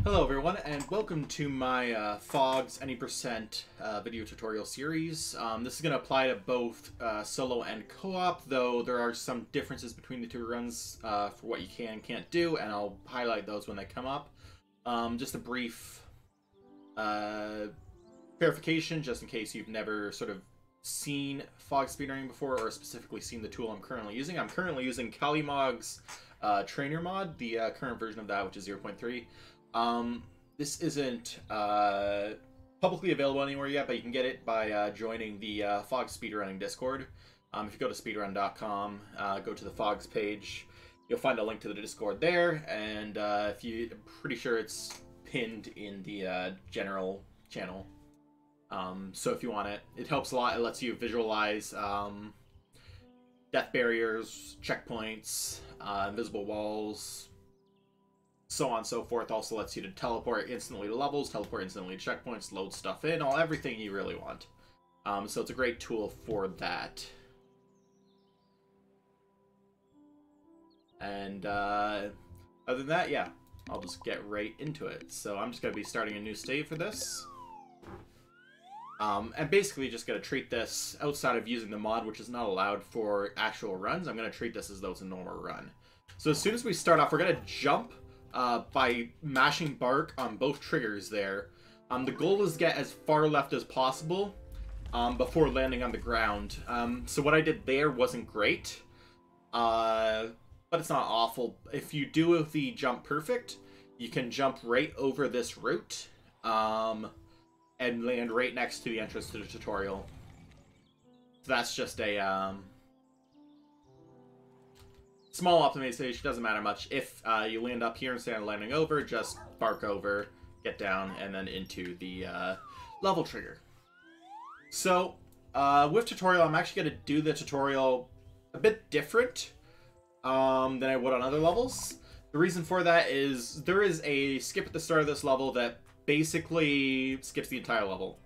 Hello everyone, and welcome to my PHOGS any percent video tutorial series. This is going to apply to both solo and co-op, though there are some differences between the two runs for what you can and can't do, and I'll highlight those when they come up. Just a brief clarification, just in case you've never sort of seen PHOGS speedrunning before, or specifically seen the tool I'm currently using. I'm currently using Calimog's Trainer mod, the current version of that, which is 0.3. This isn't publicly available anywhere yet, but you can get it by joining the PHOGS speedrunning Discord. If you go to speedrun.com, go to the PHOGS page, you'll find a link to the Discord there, and I'm pretty sure it's pinned in the general channel. So if you want it, it helps a lot. It lets you visualize death barriers, checkpoints, invisible walls, so on and so forth. Also lets you to teleport instantly to levels, teleport instantly to checkpoints, load stuff in, everything you really want. So it's a great tool for that. And other than that, yeah, I'll just get right into it. So I'm just going to be starting a new save for this. And basically just going to treat this, outside of using the mod, which is not allowed for actual runs, I'm going to treat this as though it's a normal run. So as soon as we start off, we're going to jump by mashing bark on both triggers there. The goal is to get as far left as possible before landing on the ground. So what I did there wasn't great, but it's not awful. If you do the jump perfect, you can jump right over this route and land right next to the entrance to the tutorial. So that's just a small optimization, doesn't matter much. If you land up here instead of landing over, just bark over, get down, and then into the level trigger. So, with tutorial, I'm actually going to do the tutorial a bit different than I would on other levels. The reason for that is there is a skip at the start of this level that basically skips the entire level.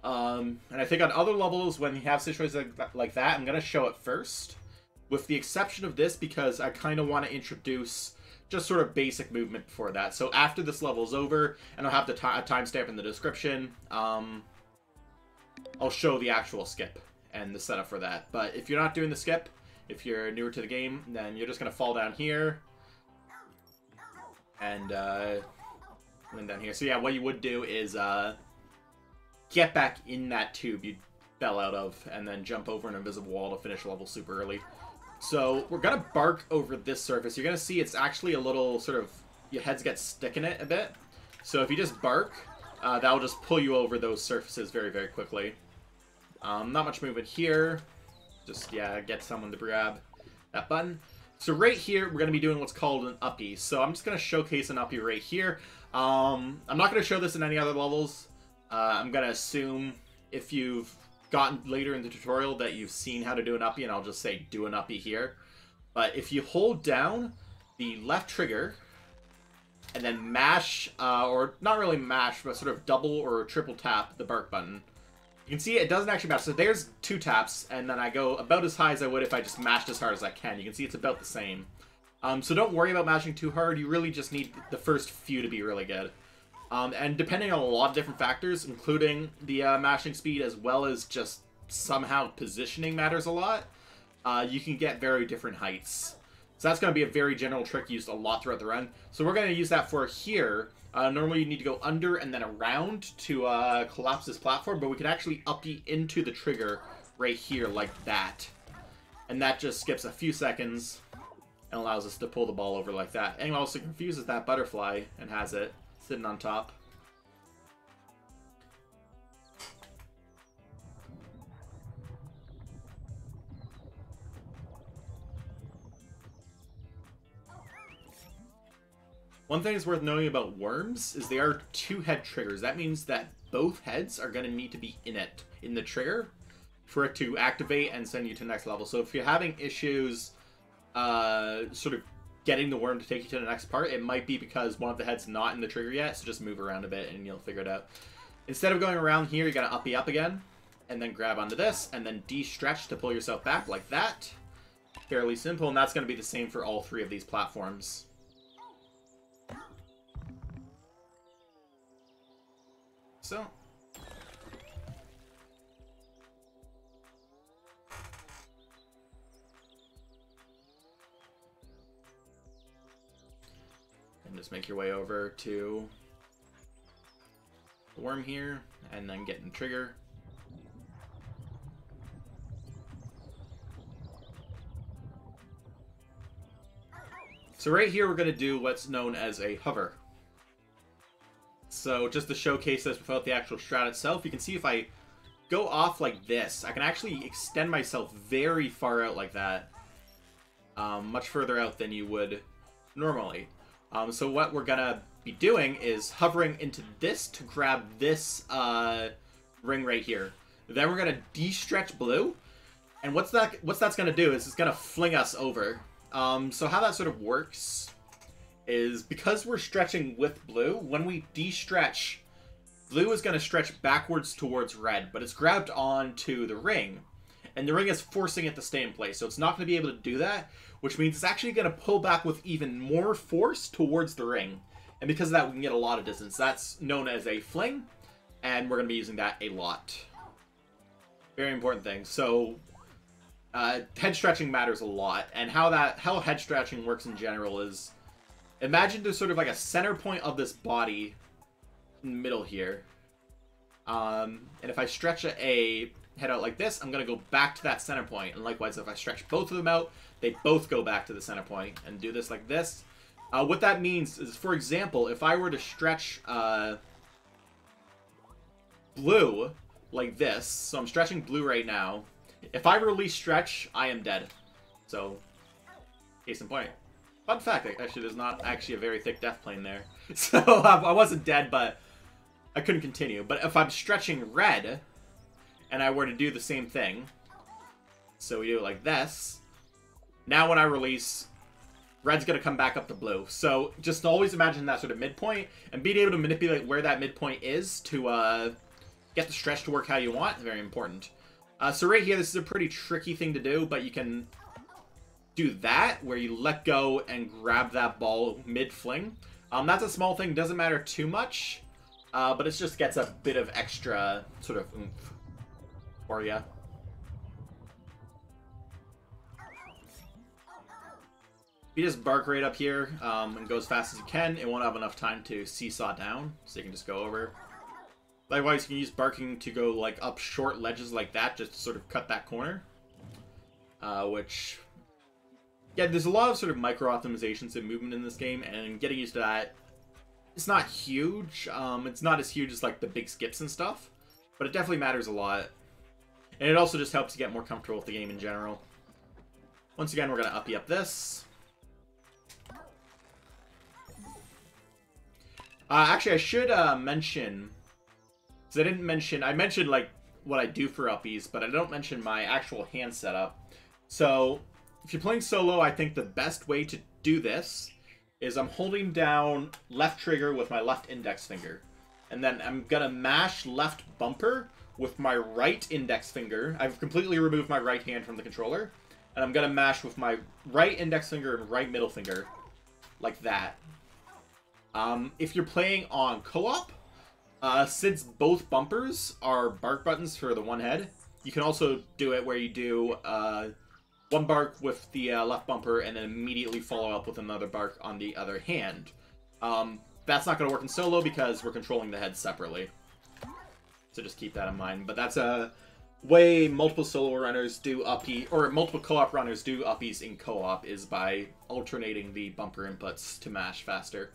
And I think on other levels, when you have situations like that, I'm going to show it first. With the exception of this, because I kind of want to introduce just sort of basic movement before that. So after this level is over, and I'll have the timestamp in the description, I'll show the actual skip and the setup for that. But if you're not doing the skip, if you're newer to the game, then you're just going to fall down here and land down here. So yeah, what you would do is get back in that tube you fell out of, and then jump over an invisible wall to finish level super early. So we're gonna bark over this surface. You're gonna see it's actually a little sort of, your heads get stuck in it a bit. So if you just bark, that'll just pull you over those surfaces very, very quickly. Not much movement here. Just, yeah, get someone to grab that button. So right here, we're gonna be doing what's called an uppie. So I'm just gonna showcase an uppie right here. I'm not gonna show this in any other levels. I'm gonna assume if you've gotten later in the tutorial that you've seen how to do an uppie, and I'll just say do an uppie here. But if you hold down the left trigger and then mash, or not really mash, but sort of double or triple tap the bark button, you can see it doesn't actually mash. So there's 2 taps, and then I go about as high as I would if I just mashed as hard as I can. You can see it's about the same. So don't worry about mashing too hard. You really just need the first few to be really good. And depending on a lot of different factors, including the mashing speed, as well as just somehow positioning matters a lot, you can get very different heights. So that's going to be a very general trick used a lot throughout the run. So we're going to use that for here. Normally you need to go under and then around to collapse this platform, but we can actually uppie into the trigger right here like that. And that just skips a few seconds and allows us to pull the ball over like that. And also confuses that butterfly and has it sitting on top. One thing that's worth knowing about worms is they are 2 head triggers. That means that both heads are going to need to be in the trigger for it to activate and send you to the next level. So if you're having issues sort of getting the worm to take you to the next part, it might be because one of the heads not in the trigger yet, so just move around a bit and you'll figure it out. Instead of going around here, you're going to uppie up again, and then grab onto this, and then de-stretch to pull yourself back like that. Fairly simple, and that's going to be the same for all 3 of these platforms. so. And just make your way over to the worm here, and then get in the trigger. So right here, we're going to do what's known as a hover. So just to showcase this without the actual strat itself, you can see if I go off like this, I can actually extend myself very far out like that. Much further out than you would normally. So what we're going to be doing is hovering into this to grab this ring right here. Then we're going to de-stretch blue. And what's that's going to do is it's going to fling us over. So how that sort of works is because we're stretching with blue, when we de-stretch, blue is going to stretch backwards towards red, but it's grabbed onto the ring, and the ring is forcing it to stay in place. So it's not going to be able to do that, which means it's actually going to pull back with even more force towards the ring. And because of that, we can get a lot of distance. That's known as a fling, and we're going to be using that a lot. Very important thing. So head stretching matters a lot, and how head stretching works in general is, imagine there's sort of like a center point of this body in the middle here. And if I stretch a head out like this, I'm going to go back to that center point. And likewise, if I stretch both of them out, they both go back to the center point. And do this like this. What that means is, for example, if I were to stretch blue like this, so I'm stretching blue right now. If I release stretch, I am dead. So, case in point. Fun fact, actually, there's not actually a very thick death plane there. So, I wasn't dead, but I couldn't continue. But if I'm stretching red, and I were to do the same thing, so we do it like this, now when I release, red's going to come back up to blue. So, just always imagine that sort of midpoint, and being able to manipulate where that midpoint is to get the stretch to work how you want, very important. So right here, this is a pretty tricky thing to do, but you can do that, where you let go and grab that ball mid-fling. That's a small thing, doesn't matter too much, but it just gets a bit of extra sort of oomph for you. If you just bark right up here and go as fast as you can, it won't have enough time to seesaw down, so you can just go over. Likewise, you can use barking to go like up short ledges like that, just to sort of cut that corner. Which, yeah, there's a lot of sort of micro optimizations and movement in this game, and getting used to that, it's not huge. It's not as huge as like the big skips and stuff, but it definitely matters a lot. And it also just helps you get more comfortable with the game in general. Once again, we're going to uppy up this. Actually, I should mention... because I mentioned like what I do for uppies, but I don't mention my actual hand setup. So if you're playing solo, I think the best way to do this is I'm holding down left trigger with my left index finger. And then I'm gonna mash left bumper with my right index finger. I've completely removed my right hand from the controller. And I'm gonna mash with my right index finger and right middle finger. Like that. If you're playing on co-op, since both bumpers are bark buttons for the one head, you can also do it where you do one bark with the left bumper and then immediately follow up with another bark on the other hand. That's not going to work in solo because we're controlling the head separately. So just keep that in mind. But that's a way multiple solo runners do uppy, or multiple co-op runners do uppies in co-op, is by alternating the bumper inputs to mash faster.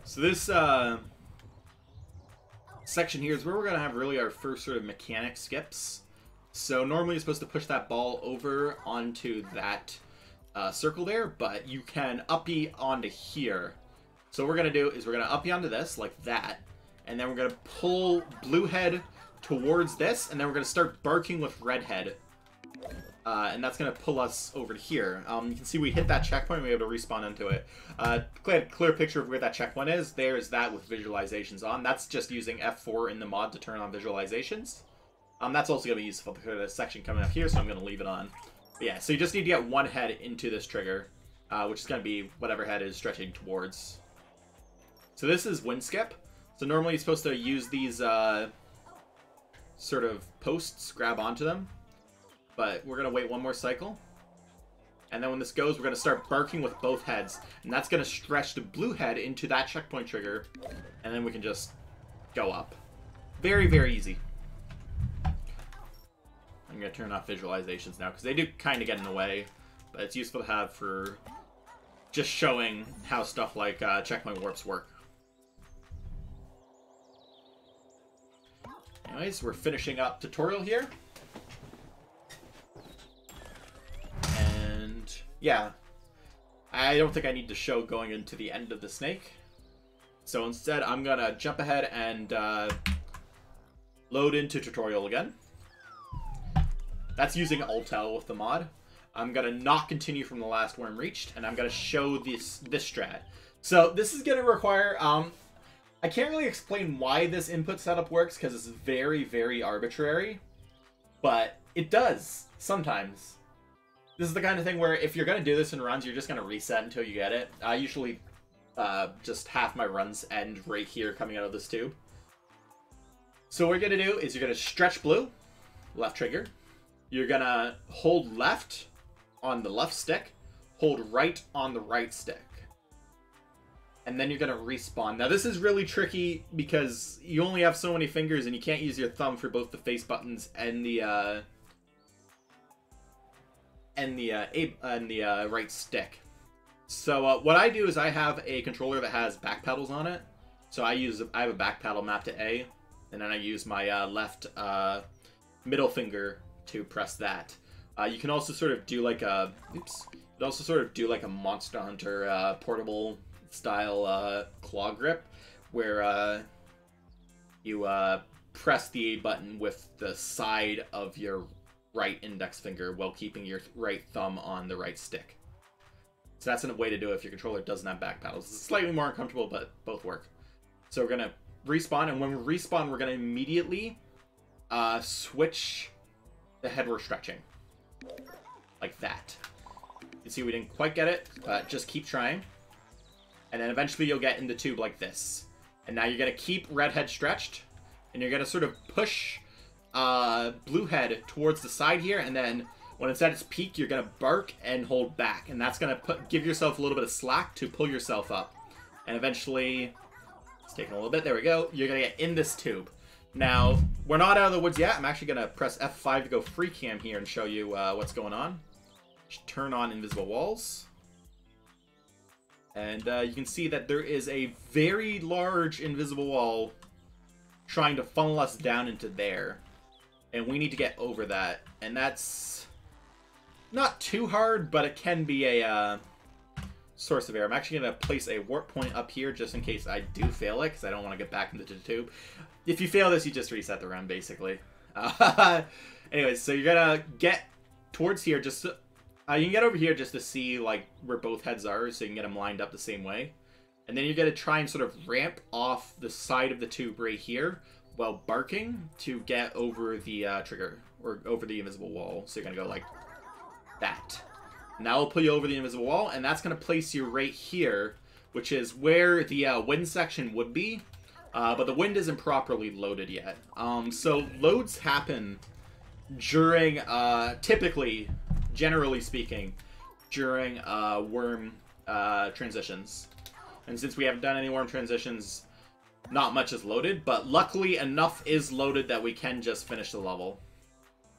So this section here is where we're going to have really our first sort of mechanic skips. So normally you're supposed to push that ball over onto that circle there, but you can uppy onto here. So what we're going to do is we're going to uppy onto this, like that, and then we're going to pull blue head towards this, and then we're going to start barking with red head. and that's going to pull us over to here. You can see we hit that checkpoint, we're able to respawn into it. Clear picture of where that checkpoint is. There's that with visualizations on. That's just using F4 in the mod to turn on visualizations. That's also going to be useful for this section coming up here, so I'm going to leave it on. But yeah, so you just need to get one head into this trigger, which is going to be whatever head is stretching towards. So this is wind skip. So normally you're supposed to use these sort of posts, grab onto them. But we're going to wait one more cycle. And then when this goes, we're going to start barking with both heads. And that's going to stretch the blue head into that checkpoint trigger. And then we can just go up. Very, very easy. I'm going to turn off visualizations now, because they do kind of get in the way. But it's useful to have for just showing how stuff like checkpoint warps work. Anyways, we're finishing up tutorial here. And yeah, I don't think I need to show going into the end of the snake. So instead, I'm going to jump ahead and load into tutorial again. That's using Alt-L with the mod. I'm going to not continue from the last worm reached, and I'm going to show this strat. So this is going to require... I can't really explain why this input setup works, because it's very, very arbitrary. But it does, sometimes. This is the kind of thing where if you're going to do this in runs, you're just going to reset until you get it. I usually just half my runs end right here coming out of this tube. So what you're going to do is you're going to stretch blue, left trigger. You're going to hold left on the left stick, hold right on the right stick. And then you're going to respawn. Now this is really tricky because you only have so many fingers and you can't use your thumb for both the face buttons and the right stick. So what I do is I have a controller that has back pedals on it. So I have a back pedal mapped to A, and then I use my left middle finger to press that. You can also sort of do like a Monster Hunter portable style claw grip, where you press the A button with the side of your right index finger while keeping your right thumb on the right stick. So that's a way to do it if your controller doesn't have back pedals. It's slightly more uncomfortable, but both work. So we're gonna respawn, and when we respawn, we're gonna immediately switch the head we're stretching. Like that. You can see we didn't quite get it, but just keep trying. And then eventually you'll get in the tube like this. And now you're gonna keep red head stretched, and you're gonna sort of push blue head towards the side here, and then when it's at its peak, you're gonna bark and hold back, and that's gonna give yourself a little bit of slack to pull yourself up. And eventually, it's taking a little bit, there we go, you're gonna get in this tube. Now, we're not out of the woods yet. I'm actually gonna press F5 to go free cam here and show you what's going on. Just turn on invisible walls. And you can see that there is a very large invisible wall trying to funnel us down into there. And we need to get over that. And that's not too hard, but it can be a source of error. I'm actually going to place a warp point up here just in case I do fail it, because I don't want to get back into the tube. If you fail this, you just reset the run, basically. Anyways, so you're going to get towards here just to, you can get over here just to see like where both heads are, so you can get them lined up the same way. And then you're going to try and sort of ramp off the side of the tube right here while barking to get over the trigger, or over the invisible wall. So you're going to go like that. Now we'll pull you over the invisible wall, and that's going to place you right here, which is where the wind section would be. But the wind isn't properly loaded yet. So loads happen during, typically, generally speaking, during worm transitions. And since we haven't done any worm transitions, not much is loaded, but luckily enough is loaded that we can just finish the level.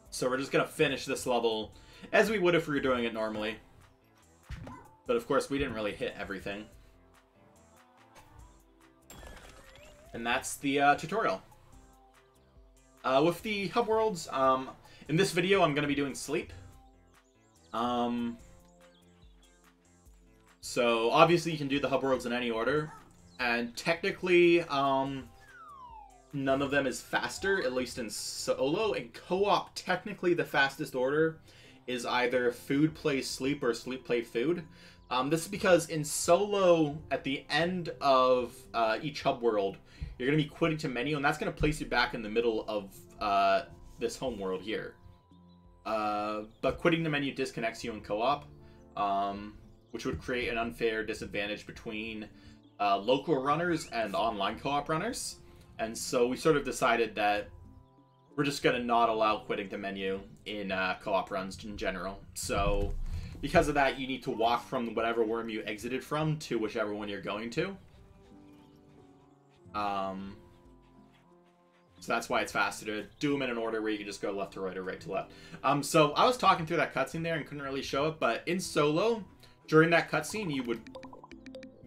So we're just going to finish this level as we would if we were doing it normally. But of course, we didn't really hit everything. And that's the tutorial. With the hub worlds, in this video I'm going to be doing sleep. So obviously you can do the hub worlds in any order, and technically none of them is faster, at least in solo. In co-op, technically the fastest order is either food plays sleep or sleep play food. This is because in solo, at the end of each hub world, you're going to be quitting to menu, and that's going to place you back in the middle of this home world here. But quitting the menu disconnects you in co-op, which would create an unfair disadvantage between local runners and online co-op runners. And so we sort of decided that we're just going to not allow quitting the menu in co-op runs in general. So because of that, you need to walk from whatever worm you exited from to whichever one you're going to. So that's why it's faster to do them in an order where you can just go left to right or right to left. So I was talking through that cutscene there and couldn't really show it, but in solo, during that cutscene, you would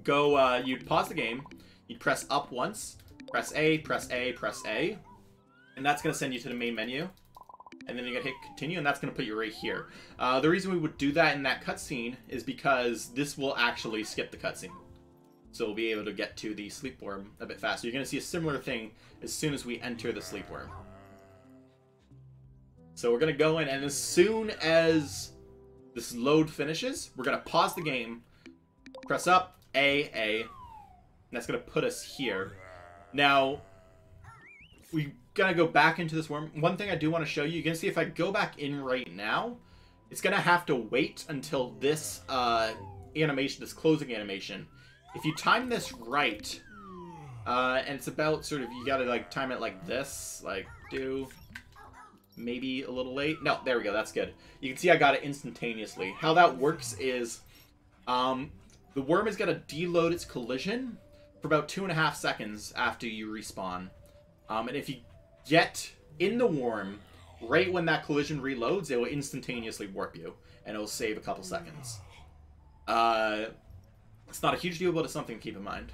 go, you'd pause the game, you'd press up once, press A, press A, press A, and that's going to send you to the main menu. And then you're going to hit continue, and that's going to put you right here. The reason we would do that in that cutscene is because this will actually skip the cutscene. So we'll be able to get to the sleep worm a bit faster. You're going to see a similar thing as soon as we enter the sleep worm. So we're going to go in, and as soon as this load finishes, we're going to pause the game, press up, A, and that's going to put us here. Now, we gotta go back into this worm. One thing I do want to show you, you can see if I go back in right now, it's gonna have to wait until this animation, this closing animation. If you time this right, and it's about sort of, you gotta like time it like this, like do maybe a little late. No, there we go, that's good. You can see I got it instantaneously. How that works is, the worm is gonna deload its collision for about 2.5 seconds after you respawn. And if you get in the worm right when that collision reloads, it will instantaneously warp you, and it will save a couple seconds. It's not a huge deal, but it's something to keep in mind.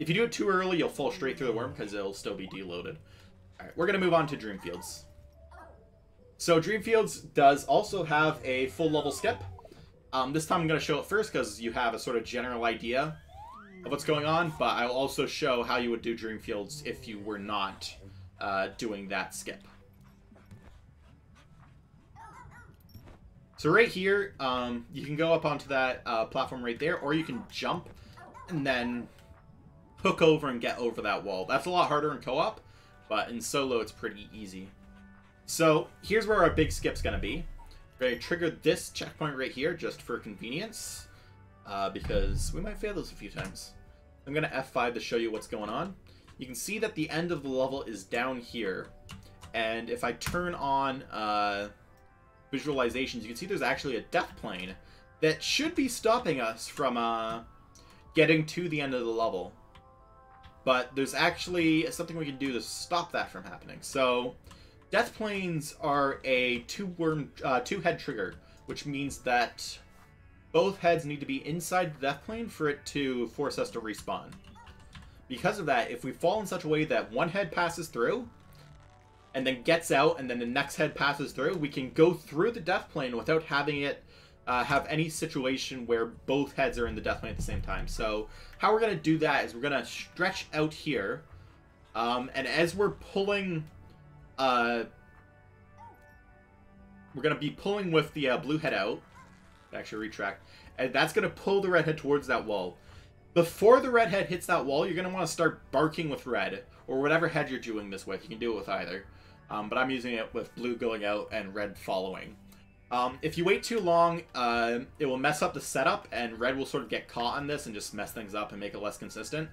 If you do it too early, you'll fall straight through the worm because it'll still be deloaded. Alright, we're going to move on to Dreamfields. So Dreamfields does also have a full level skip. This time I'm going to show it first because you have a sort of general idea of what's going on, but I'll also show how you would do Dreamfields if you were not doing that skip. So right here, you can go up onto that platform right there, or you can jump and then hook over and get over that wall. That's a lot harder in co-op, but in solo it's pretty easy. So here's where our big skip's going to be. We're going to trigger this checkpoint right here just for convenience, because we might fail this a few times. I'm going to F5 to show you what's going on. You can see that the end of the level is down here, and if I turn on visualizations, you can see there's actually a death plane that should be stopping us from getting to the end of the level. But there's actually something we can do to stop that from happening. So death planes are a two-head trigger, which means that both heads need to be inside the death plane for it to force us to respawn. Because of that, if we fall in such a way that one head passes through, and then gets out, and then the next head passes through, we can go through the death plane without having it have any situation where both heads are in the death plane at the same time. So how we're going to do that is we're going to stretch out here, and as we're pulling, we're going to be pulling with the blue head out, actually retract, and that's going to pull the red head towards that wall. Before the red head hits that wall, you're going to want to start barking with red, or whatever head you're doing this with. You can do it with either. But I'm using it with blue going out and red following. If you wait too long, it will mess up the setup, and red will sort of get caught on this and just mess things up and make it less consistent.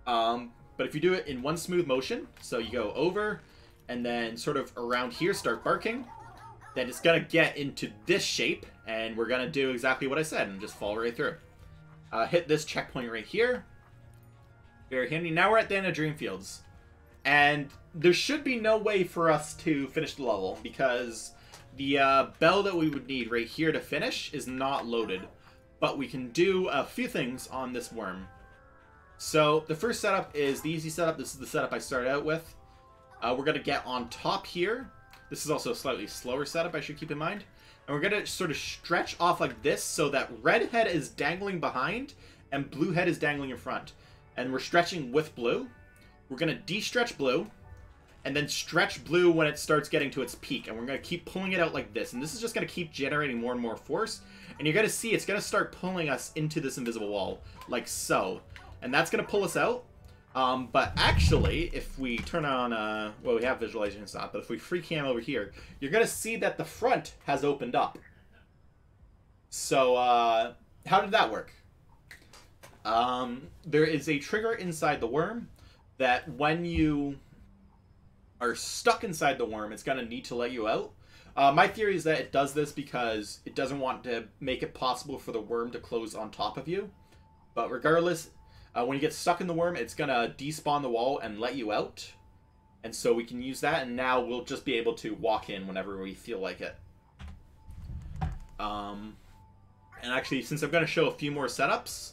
But if you do it in one smooth motion, so you go over, and then sort of around here start barking, then it's going to get into this shape, and we're going to do exactly what I said and just fall right through. Hit this checkpoint right here. Very handy. Now we're at the end of Dreamfields. And there should be no way for us to finish the level, because the bell that we would need right here to finish is not loaded. But we can do a few things on this worm. So the first setup is the easy setup. This is the setup I started out with. We're going to get on top here. This is also a slightly slower setup, I should keep in mind. And we're going to sort of stretch off like this so that red head is dangling behind and blue head is dangling in front. And we're stretching with blue. We're going to de-stretch blue. and then stretch blue when it starts getting to its peak. And we're going to keep pulling it out like this. And this is just going to keep generating more and more force. And you're going to see it's going to start pulling us into this invisible wall, like so. And that's going to pull us out. But actually, if we turn on, well, we have visualization on, but if we free cam over here, you're going to see that the front has opened up. So, how did that work? There is a trigger inside the worm that when you are stuck inside the worm, it's going to need to let you out. My theory is that it does this because it doesn't want to make it possible for the worm to close on top of you. But regardless, when you get stuck in the worm, it's going to despawn the wall and let you out. And so we can use that, and now we'll just be able to walk in whenever we feel like it. And actually, since I'm going to show a few more setups,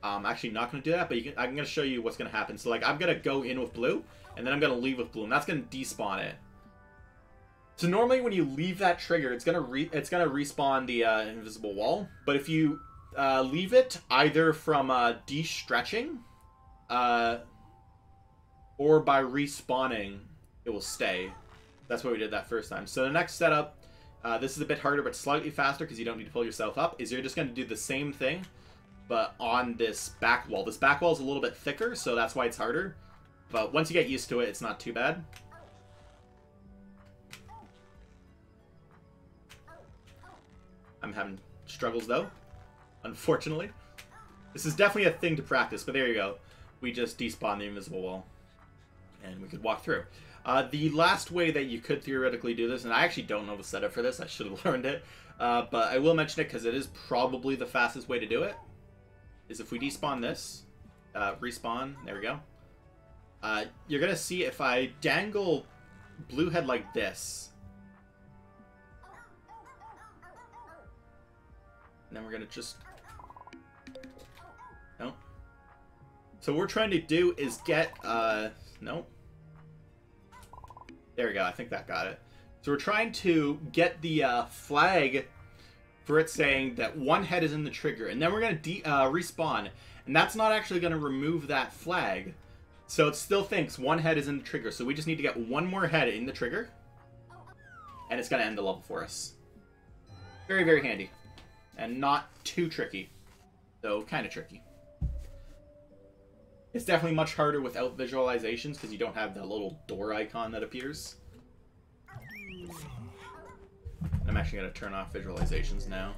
I'm actually not going to do that, but I'm going to show you what's going to happen. So, like, I'm going to go in with blue, and then I'm going to leave with blue, and that's going to despawn it. So normally when you leave that trigger, it's going to respawn the invisible wall. But if you leave it either from de-stretching or by respawning, it will stay. That's what we did that first time. So the next setup, this is a bit harder but slightly faster because you don't need to pull yourself up, is you're just going to do the same thing but on this back wall. This back wall is a little bit thicker, so that's why it's harder. But once you get used to it, it's not too bad. I'm having struggles though, unfortunately. This is definitely a thing to practice, but there you go. We just despawned the invisible wall, and we could walk through. The last way that you could theoretically do this, and I actually don't know the setup for this, I should have learned it, but I will mention it because it is probably the fastest way to do it, is if we despawn this, respawn, there we go. You're going to see if I dangle blue head like this, and then we're going to just... No. So what we're trying to do is get... No. There we go. I think that got it. So we're trying to get the flag for it saying that one head is in the trigger. And then we're going to respawn. And that's not actually going to remove that flag. So it still thinks one head is in the trigger. So we just need to get one more head in the trigger. And it's going to end the level for us. Very, very handy. And not too tricky. Though kind of tricky. It's definitely much harder without visualizations because you don't have that little door icon that appears. I'm actually going to turn off visualizations now.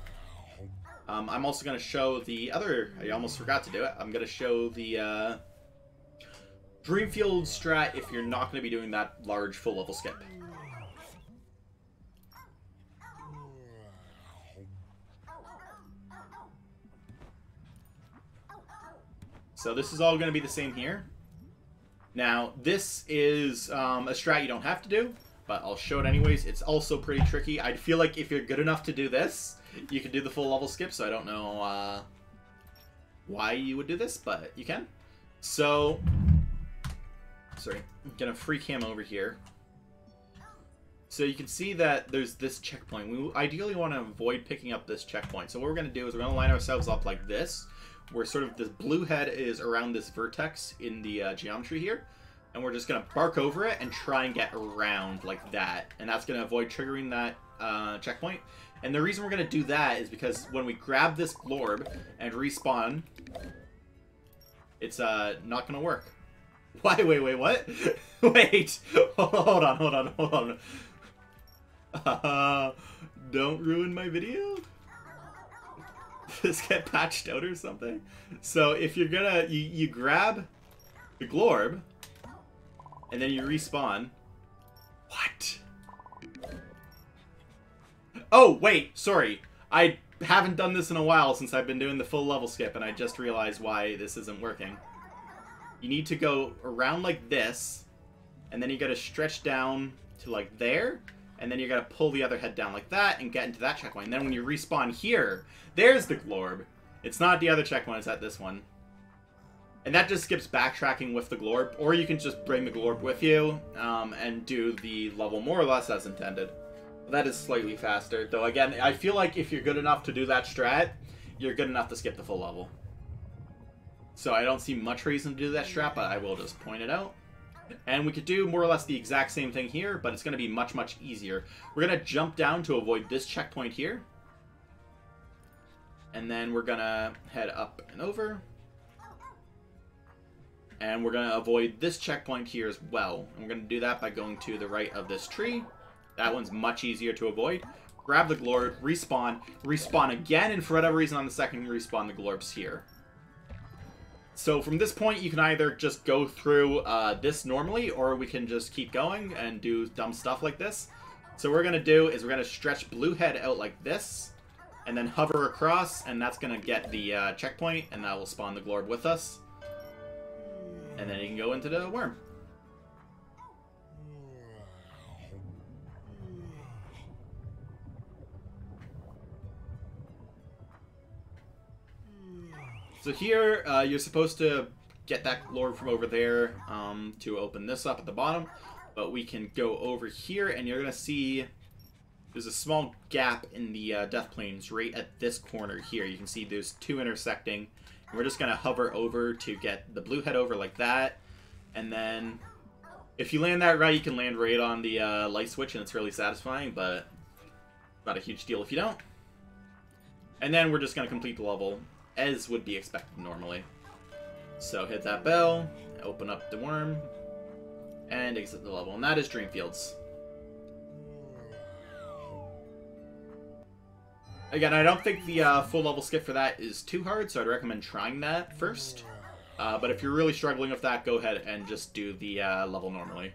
I'm also going to show the other... I almost forgot to do it. I'm going to show the Dreamfield strat if you're not going to be doing that large full level skip. So this is all going to be the same here. Now, this is a strat you don't have to do, but I'll show it anyways. It's also pretty tricky. I feel like if you're good enough to do this, you can do the full level skip, so I don't know why you would do this, but you can. So, sorry, I'm going to free cam over here. So you can see that there's this checkpoint. We ideally want to avoid picking up this checkpoint. So what we're going to do is we're going to line ourselves up like this, where sort of this blue head is around this vertex in the geometry here. And we're just going to bark over it and try and get around like that. And that's going to avoid triggering that checkpoint. And the reason we're going to do that is because when we grab this glorb and respawn, it's not going to work. Why? Wait, what? Wait. Hold on. Don't ruin my video? This get patched out or something? So if you're gonna you grab the glorb and then you respawn. What? Oh wait, sorry. I haven't done this in a while since I've been doing the full level skip, and I just realized why this isn't working. You need to go around like this, and then you gotta stretch down to like there, and then you're gonna pull the other head down like that and get into that checkpoint. And then when you respawn here, there's the glorb. It's not the other checkpoint, it's at this one. And that just skips backtracking with the glorb, or you can just bring the glorb with you and do the level more or less as intended. That is slightly faster, though again, I feel like if you're good enough to do that strat, you're good enough to skip the full level. So I don't see much reason to do that strat, but I will just point it out. And we could do more or less the exact same thing here, but it's going to be much, much easier. We're going to jump down to avoid this checkpoint here. And then we're going to head up and over. And we're going to avoid this checkpoint here as well. And we're going to do that by going to the right of this tree. That one's much easier to avoid. Grab the glorb, respawn again, and for whatever reason on the second respawn the glorbs here. So from this point you can either just go through this normally, or we can just keep going and do dumb stuff like this. So what we're going to do is we're going to stretch blue head out like this, and then hover across, and that's going to get the checkpoint, and that will spawn the glorb with us. And then you can go into the worm. So here, you're supposed to get that glorb from over there to open this up at the bottom. But we can go over here, and you're going to see there's a small gap in the death planes right at this corner here. You can see there's two intersecting. And we're just going to hover over to get the blue head over like that. And then if you land that right, you can land right on the light switch, and it's really satisfying, but not a huge deal if you don't. And then we're just going to complete the level as would be expected normally. So hit that bell, open up the worm, and exit the level. And that is Dreamfields. Again, I don't think the full level skip for that is too hard, so I'd recommend trying that first. But if you're really struggling with that, go ahead and just do the level normally.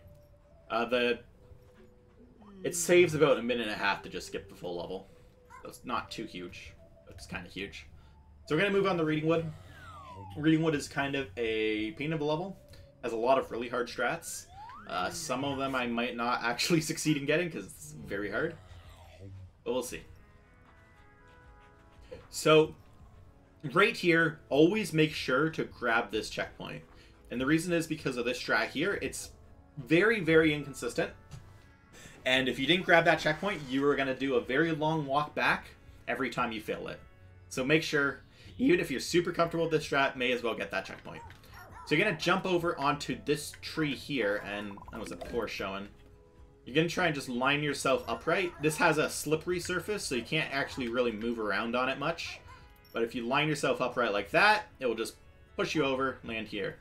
It saves about 1.5 minutes to just skip the full level. So it's not too huge, but it's kind of huge. So we're going to move on to Reading Wood. Reading Wood is kind of a pain of a level. Has a lot of really hard strats. Some of them I might not actually succeed in getting because it's very hard. But we'll see. So, right here, always make sure to grab this checkpoint. And the reason is because of this strat here. It's very, very inconsistent. And if you didn't grab that checkpoint, you are going to do a very long walk back every time you fail it. So make sure, even if you're super comfortable with this strat, may as well get that checkpoint. So you're going to jump over onto this tree here, and that was a poor showing. You're going to try and just line yourself upright. This has a slippery surface, so you can't actually really move around on it much. But if you line yourself upright like that, it will just push you over, land here.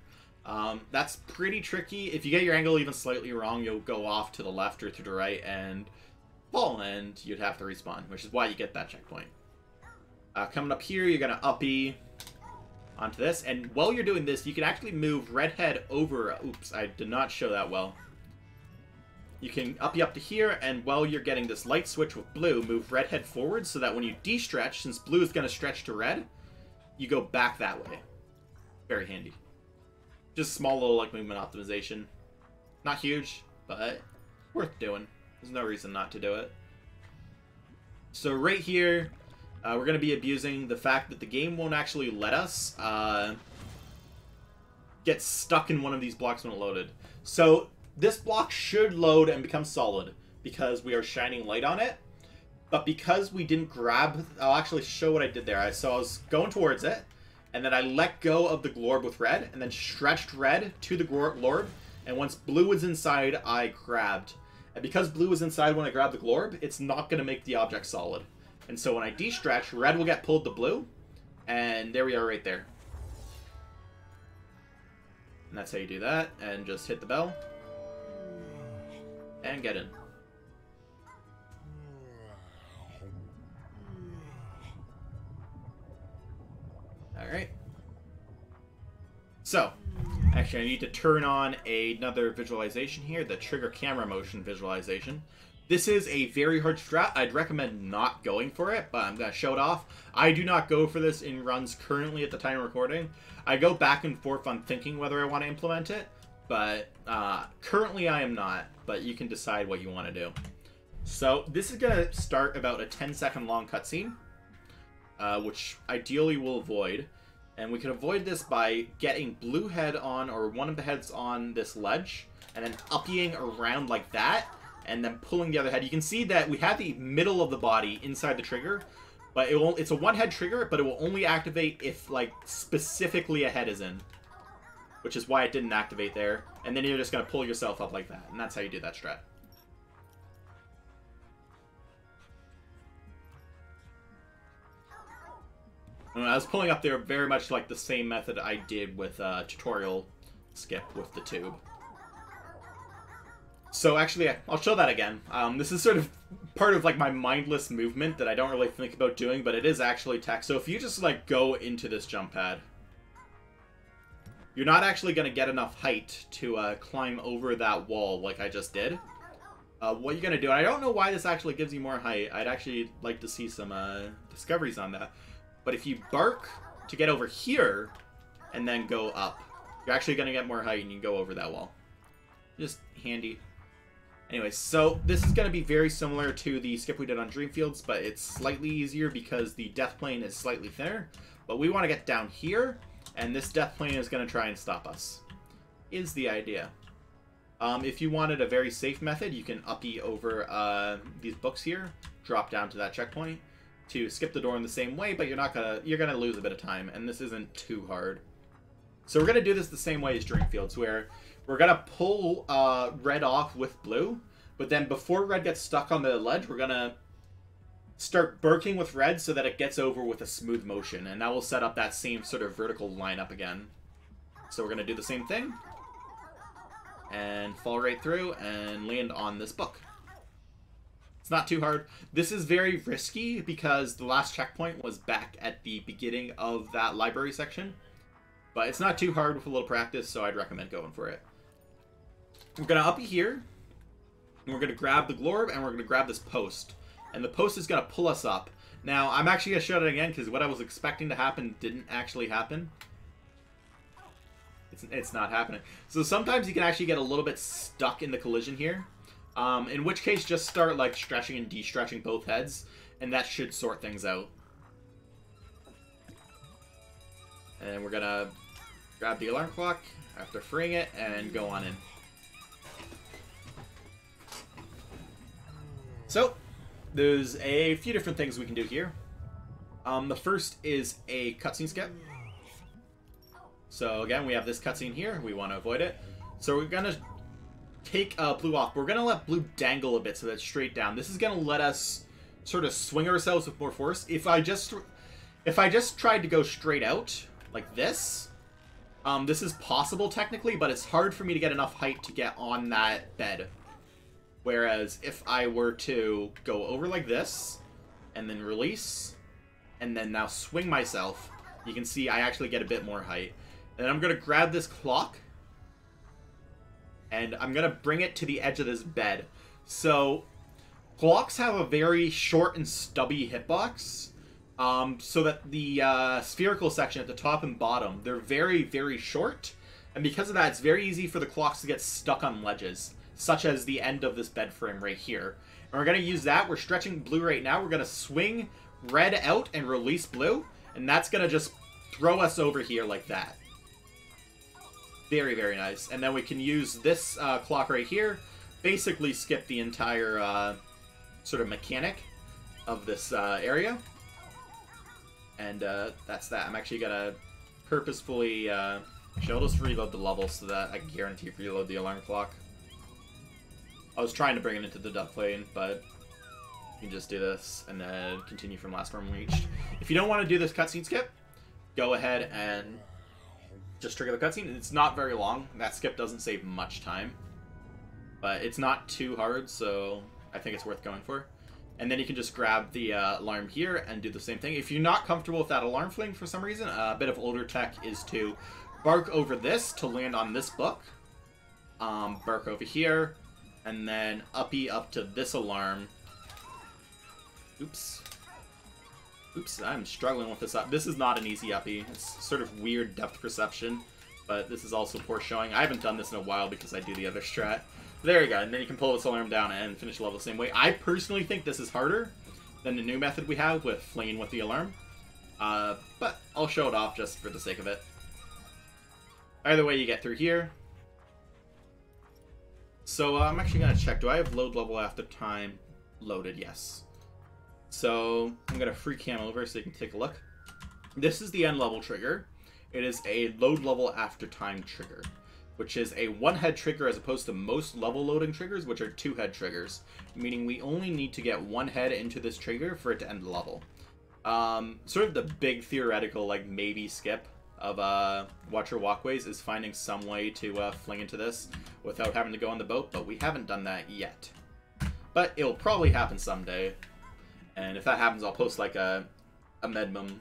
That's pretty tricky. If you get your angle even slightly wrong, you'll go off to the left or to the right and fall, and you'd have to respawn, which is why you get that checkpoint. Coming up here, you're going to uppy onto this, and while you're doing this, you can actually move redhead over. Oops, I did not show that well. You can uppy up to here, and while you're getting this light switch with blue, move redhead forward so that when you de-stretch, since blue is going to stretch to red, you go back that way. Very handy. Just small little like movement optimization. Not huge, but worth doing. There's no reason not to do it. So right here, we're going to be abusing the fact that the game won't actually let us get stuck in one of these blocks when it loaded. So this block should load and become solid because we are shining light on it. But because we didn't grab, I'll actually show what I did there. So I was going towards it, and then I let go of the glorb with red, and then stretched red to the glorb, and once blue was inside, I grabbed. And because blue was inside when I grabbed the glorb, it's not going to make the object solid. And so when I de-stretch, red will get pulled to blue, and there we are right there. And that's how you do that, and just hit the bell, and get in. Alright. So, actually I need to turn on another visualization here, the trigger camera motion visualization. This is a very hard strat. I'd recommend not going for it, but I'm going to show it off. I do not go for this in runs currently at the time of recording. I go back and forth on thinking whether I want to implement it, but currently I am not, but you can decide what you want to do. So this is going to start about a 10-second long cutscene, which ideally we'll avoid. And we can avoid this by getting blue head on, or one of the heads on this ledge, and then uppying around like that, and then pulling the other head. You can see that we have the middle of the body inside the trigger, but it's a one-head trigger, but it will only activate if, like, specifically a head is in. which is why it didn't activate there. And then you're just going to pull yourself up like that. And that's how you do that strat. And I was pulling up there very much like the same method I did with tutorial skip with the tube. So actually, I'll show that again. This is sort of part of like my mindless movement that I don't really think about doing, but it is actually tech. So if you just like go into this jump pad, you're not actually going to get enough height to climb over that wall like I just did. What you're going to do, and I don't know why this actually gives you more height. I'd actually like to see some discoveries on that. But if you bark to get over here and then go up, you're actually going to get more height and you can go over that wall. Just handy. Anyways, so this is going to be very similar to the skip we did on Dreamfields, but it's slightly easier because the death plane is slightly thinner. But we want to get down here, and this death plane is going to try and stop us, is the idea. If you wanted a very safe method, you can uppy over these books here, drop down to that checkpoint to skip the door in the same way, but you're gonna lose a bit of time, and this isn't too hard. So we're gonna do this the same way as Dreamfields, where we're gonna pull red off with blue, but then before red gets stuck on the ledge, we're gonna start barking with red so that it gets over with a smooth motion, and that will set up that same sort of vertical lineup again. So we're gonna do the same thing, and fall right through and land on this book. It's not too hard. This is very risky because the last checkpoint was back at the beginning of that library section. But it's not too hard with a little practice, so I'd recommend going for it. We're going to uppy here, and we're going to grab the glorb, and we're going to grab this post. And the post is going to pull us up. Now, I'm actually going to show it again because what I was expecting to happen didn't actually happen. It's not happening. So sometimes you can actually get a little bit stuck in the collision here. In which case, just start like stretching and de-stretching both heads, and that should sort things out. And we're gonna grab the alarm clock after freeing it and go on in. So, there's a few different things we can do here. The first is a cutscene skip. So again, we have this cutscene here. We want to avoid it. So we're gonna take blue off. We're going to let blue dangle a bit so that's straight down. This is going to let us sort of swing ourselves with more force. If I just tried to go straight out like this, this is possible technically, but it's hard for me to get enough height to get on that bed. Whereas if I were to go over like this and then release and then now swing myself, you can see I actually get a bit more height. And I'm going to grab this clock, and I'm going to bring it to the edge of this bed. So, clocks have a very short and stubby hitbox. So that the spherical section at the top and bottom, they're very, very short. And because of that, it's very easy for the clocks to get stuck on ledges, such as the end of this bed frame right here. And we're going to use that. We're stretching blue right now. We're going to swing red out and release blue. And that's going to just throw us over here like that. Very, very nice. And then we can use this clock right here, basically skip the entire sort of mechanic of this area. And that's that. I'm actually going to purposefully... actually, I'll just reload the level so that I can guarantee reload the alarm clock. I was trying to bring it into the duck plane, but you can just do this and then continue from last room reached. If you don't want to do this cutscene skip, go ahead and just trigger the cutscene. It's not very long. That skip doesn't save much time, but it's not too hard, so I think it's worth going for. And then you can just grab the alarm here and do the same thing. If you're not comfortable with that alarm fling for some reason, a bit of older tech is to bark over this to land on this book. Bark over here, and then uppy up to this alarm. Oops. Oops, I'm struggling with this up. This is not an easy uppy. It's sort of weird depth perception, but this is also poor showing. I haven't done this in a while because I do the other strat. There you go, and then you can pull this alarm down and finish the level the same way. I personally think this is harder than the new method we have with flinging with the alarm. But I'll show it off just for the sake of it. Either way, you get through here. So I'm actually going to check. Do I have load level after time loaded? Yes. So I'm going to free cam over so you can take a look. This is the end level trigger. It is a load level after time trigger, which is a 1-head trigger as opposed to most level loading triggers, which are 2-head triggers, meaning we only need to get 1 head into this trigger for it to end the level. Sort of the big theoretical, like, maybe skip of Watch Your Walkways is finding some way to fling into this without having to go on the boat, but we haven't done that yet. But it'll probably happen someday, and if that happens, I'll post like a medmum.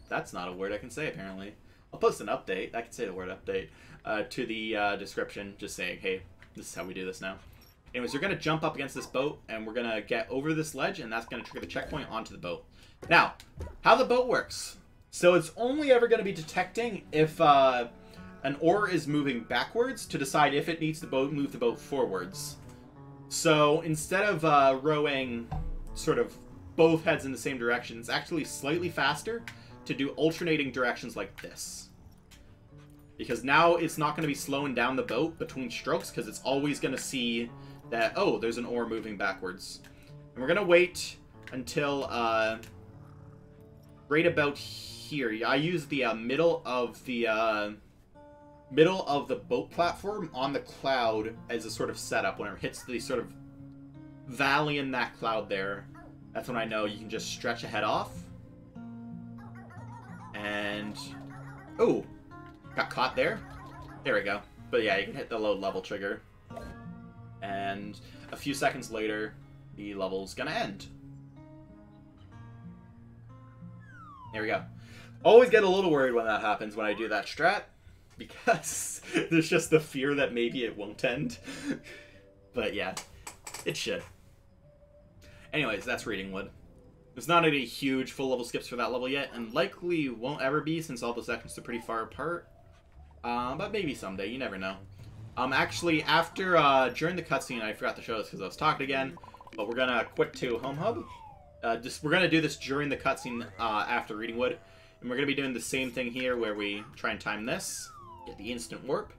That's not a word I can say, apparently. I'll post an update. I can say the word update to the description, just saying, hey, this is how we do this now. Anyways, you're going to jump up against this boat, and we're going to get over this ledge, and that's going to trigger the checkpoint onto the boat. Now, how the boat works. So it's only ever going to be detecting if an oar is moving backwards to decide if it needs to move the boat forwards. So instead of rowing sort of both heads in the same direction, it's actually slightly faster to do alternating directions like this. Because now it's not going to be slowing down the boat between strokes, because it's always going to see that, oh, there's an oar moving backwards. And we're going to wait until right about here. I use the middle of the boat platform on the cloud as a sort of setup. When it hits the sort of valley in that cloud there, that's when I know you can just stretch ahead off. And oh, got caught there. There we go. But yeah, you can hit the load level trigger, and a few seconds later the level's gonna end. There we go. Always get a little worried when that happens when I do that strat, because there's just the fear that maybe it won't end. But yeah, it should. Anyways, that's Reading Wood. There's not any huge full level skips for that level yet, and likely won't ever be since all the sections are pretty far apart. But maybe someday, you never know. Actually, after, during the cutscene, I forgot to show this because I was talking again, but we're gonna quit to Home Hub. We're gonna do this during the cutscene, after Reading Wood, and we're gonna be doing the same thing here where we try and time this, get the instant warp,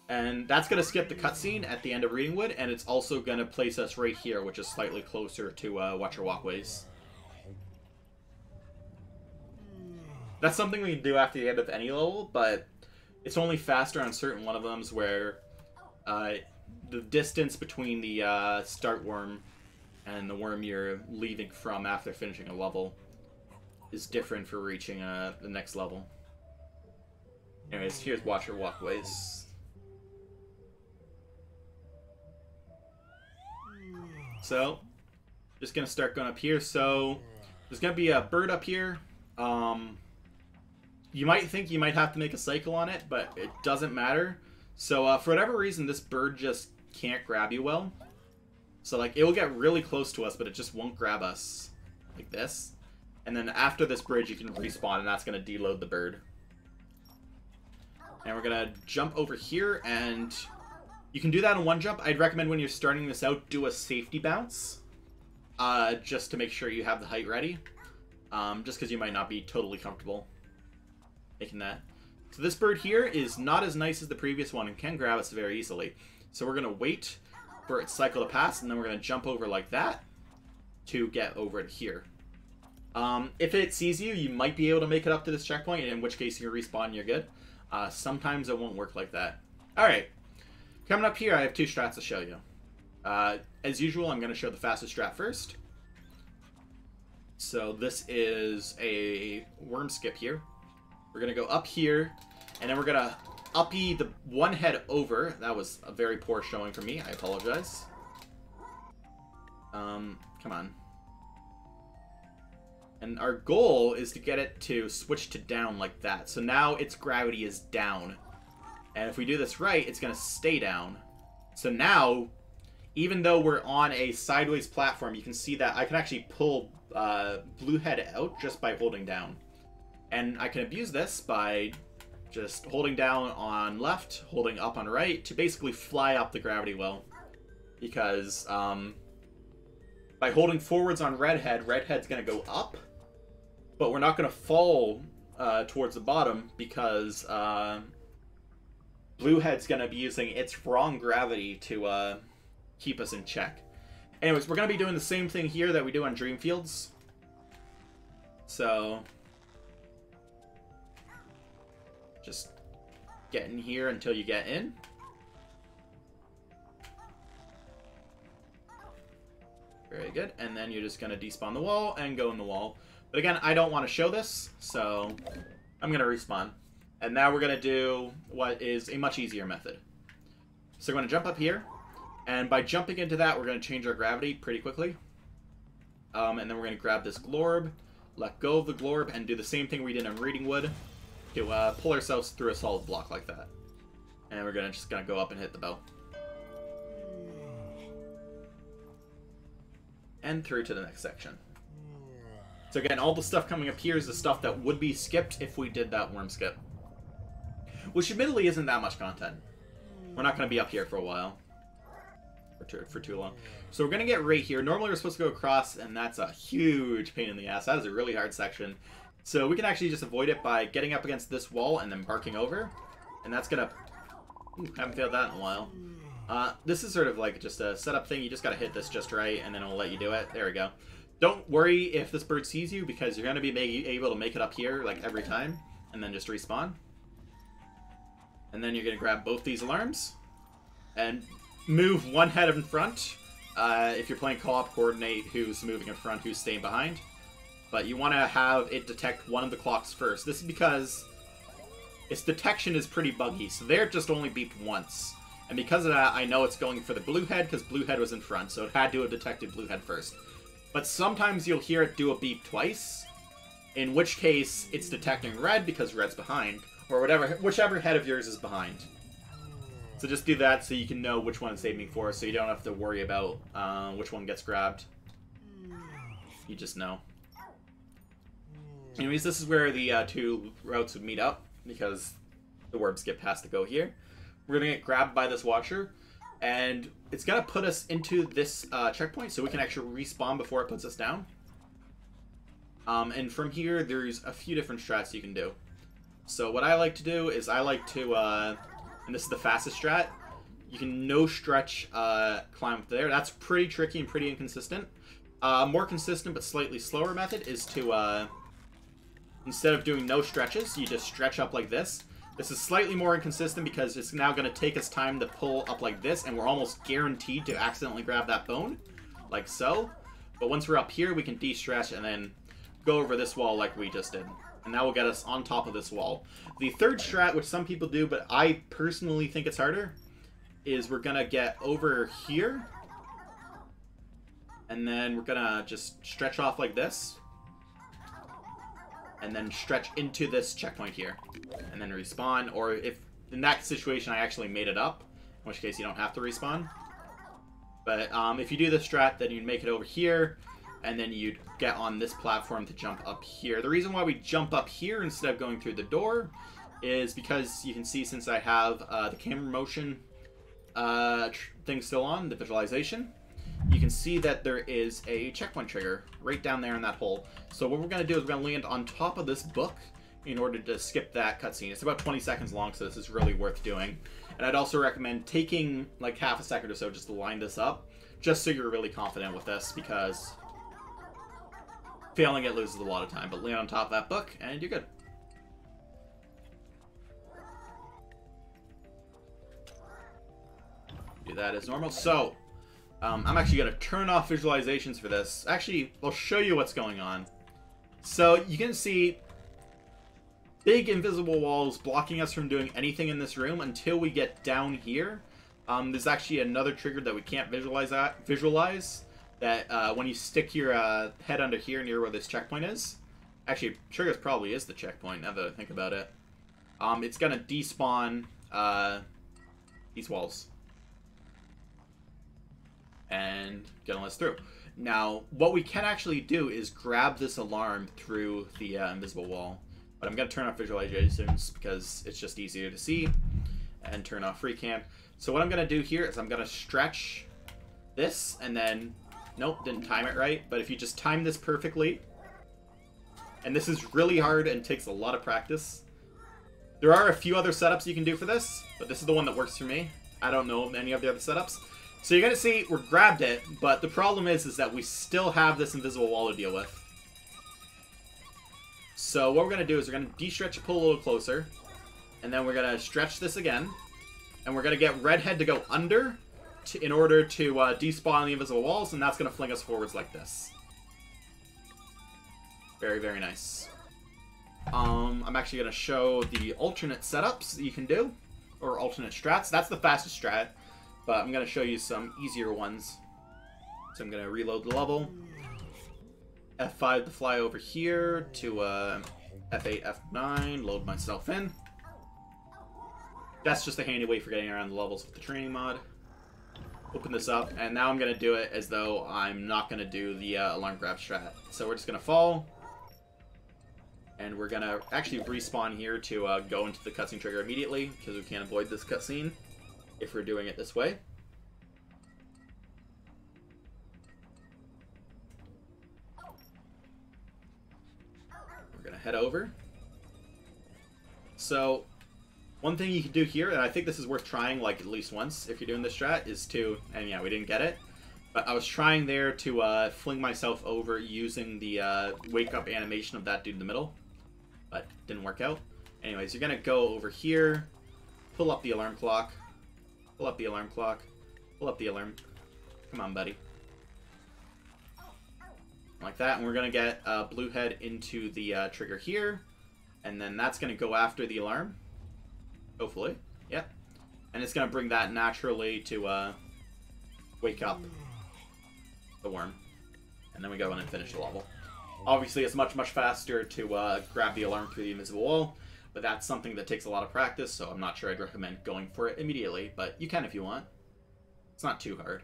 and that's gonna skip the cutscene at the end of Reading Wood, and it's also gonna place us right here, which is slightly closer to, Watch Your Walkways. That's something we can do after the end of any level, but it's only faster on certain one of them where the distance between the start worm and the worm you're leaving from after finishing a level is different for reaching the next level. Anyways, here's Watch Your Walkways. So, just gonna start going up here. So, there's gonna be a bird up here. You might think you might have to make a cycle on it, but it doesn't matter. So for whatever reason, this bird just can't grab you well. So like it will get really close to us, but it just won't grab us like this. And then after this bridge, you can respawn, and that's going to deload the bird. And we're going to jump over here, and you can do that in one jump. I'd recommend when you're starting this out, do a safety bounce, just to make sure you have the height ready. Just because you might not be totally comfortable making that. So this bird here is not as nice as the previous one and can grab us very easily. So we're going to wait for its cycle to pass, and then we're going to jump over like that to get over it here. If it sees you, you might be able to make it up to this checkpoint, in which case you respawn and you're good. Sometimes it won't work like that. Alright, coming up here I have two strats to show you. As usual, I'm going to show the fastest strat first. So this is a worm skip here. We're going to go up here, and then we're going to uppy the one head over. That was a very poor showing for me. I apologize. Come on. And our goal is to get it to switch to down like that. So now its gravity is down. And if we do this right, it's going to stay down. So now, even though we're on a sideways platform, you can see that I can actually pull blue head out just by holding down. And I can abuse this by just holding down on left, holding up on right, to basically fly up the gravity well. Because by holding forwards on redhead's going to go up, but we're not going to fall towards the bottom because bluehead's going to be using its wrong gravity to keep us in check. Anyways, we're going to be doing the same thing here that we do on Dreamfields. So Just get in here until you get in. Very good. And then you're just going to despawn the wall and go in the wall. But again, I don't want to show this, so I'm going to respawn. And now we're going to do what is a much easier method. So we're going to jump up here. And by jumping into that, we're going to change our gravity pretty quickly. And then we're going to grab this glorb, let go of the glorb, and do the same thing we did in Reading Wood to pull ourselves through a solid block like that. And we're just going to go up and hit the bow. And through to the next section. So again, all the stuff coming up here is the stuff that would be skipped if we did that worm skip. Which admittedly isn't that much content. We're not going to be up here for a while. For too long. So we're going to get right here. Normally we're supposed to go across, and that's a huge pain in the ass. That is a really hard section. So we can actually just avoid it by getting up against this wall and then barking over. And that's going to... haven't failed that in a while. This is sort of like just a setup thing. You just got to hit this just right, and then it'll let you do it. There we go. Don't worry if this bird sees you, because you're going to be able to make it up here like every time, and then just respawn. And then you're going to grab both these alarms, and move one head in front. If you're playing co-op, coordinate who's moving in front, who's staying behind. But you want to have it detect one of the clocks first. This is because its detection is pretty buggy, so there it just only beeped once. And because of that, I know it's going for the blue head, because blue head was in front, so it had to have detected blue head first. But sometimes you'll hear it do a beep twice, in which case it's detecting red because red's behind, or whichever head of yours is behind. So just do that so you can know which one it's aiming for, so you don't have to worry about which one gets grabbed. You just know. Anyways, this is where the two routes would meet up, because the warp skip has to go here. We're going to get grabbed by this watcher, and it's going to put us into this checkpoint, so we can actually respawn before it puts us down. And from here, there's a few different strats you can do. So what I like to do is I like to, and this is the fastest strat, you can no stretch climb up there. That's pretty tricky and pretty inconsistent. More consistent but slightly slower method is to, instead of doing no stretches, you just stretch up like this. This is slightly more inconsistent because it's now going to take us time to pull up like this, and we're almost guaranteed to accidentally grab that bone, like so. But once we're up here, we can de-stretch and then go over this wall like we just did. And that will get us on top of this wall. The third strat, which some people do, but I personally think it's harder, is we're going to get over here. And then we're going to just stretch off like this. And then stretch into this checkpoint here. And then respawn. Or if, in that situation, I actually made it up. In which case, you don't have to respawn. But if you do this strat, then you'd make it over here. And then you'd get on this platform to jump up here. The reason why we jump up here instead of going through the door is because you can see, since I have the camera motion thing still on, the visualization, you can see that there is a checkpoint trigger right down there in that hole. So what we're going to do is we're going to land on top of this book in order to skip that cutscene. It's about 20 seconds long, so this is really worth doing. And I'd also recommend taking like half a second or so just to line this up, just so you're really confident with this, because failing it loses a lot of time. But land on top of that book, and you're good. Do that as normal. So, I'm actually going to turn off visualizations for this. Actually, I'll show you what's going on. So, you can see big invisible walls blocking us from doing anything in this room until we get down here. There's actually another trigger that we can't visualize. That when you stick your head under here near where this checkpoint is, actually, triggers probably is the checkpoint now that I think about it. It's gonna despawn these walls and get us through. Now, what we can actually do is grab this alarm through the invisible wall, but I'm gonna turn off visualizations because it's just easier to see, and turn off free cam. So what I'm gonna do here is I'm gonna stretch this, and then nope, didn't time it right. But if you just time this perfectly, and this is really hard and takes a lot of practice. There are a few other setups you can do for this, but this is the one that works for me. I don't know any of the other setups. So you're going to see we're grabbed it, but the problem is that we still have this invisible wall to deal with. So what we're going to do is we're going to de-stretch, pull a little closer. And then we're going to stretch this again. And we're going to get Redhead to go under in order to despawn the invisible walls, and that's going to fling us forwards like this. Very, very nice. I'm actually going to show the alternate setups that you can do, or alternate strats. That's the fastest strat, but I'm going to show you some easier ones. So I'm going to reload the level. F5 to fly over here to F8, F9, load myself in. That's just a handy way for getting around the levels with the training mod. Open this up, and now I'm going to do it as though I'm not going to do the alarm grab strat. So we're just going to fall, and we're going to actually respawn here to go into the cutscene trigger immediately, because we can't avoid this cutscene if we're doing it this way. We're going to head over. So one thing you can do here, and I think this is worth trying like at least once if you're doing this strat, is to, and yeah, we didn't get it, but I was trying there to fling myself over using the wake up animation of that dude in the middle, but didn't work out. Anyways, you're gonna go over here, pull up the alarm clock, pull up the alarm clock, pull up the alarm. Come on, buddy. Like that, and we're gonna get blue head into the trigger here, and then that's gonna go after the alarm. Hopefully. Yep. And it's going to bring that naturally to wake up the worm. And then we go in and finish the level. Obviously, it's much, much faster to grab the alarm through the invisible wall, but that's something that takes a lot of practice, so I'm not sure I'd recommend going for it immediately, but you can if you want. It's not too hard.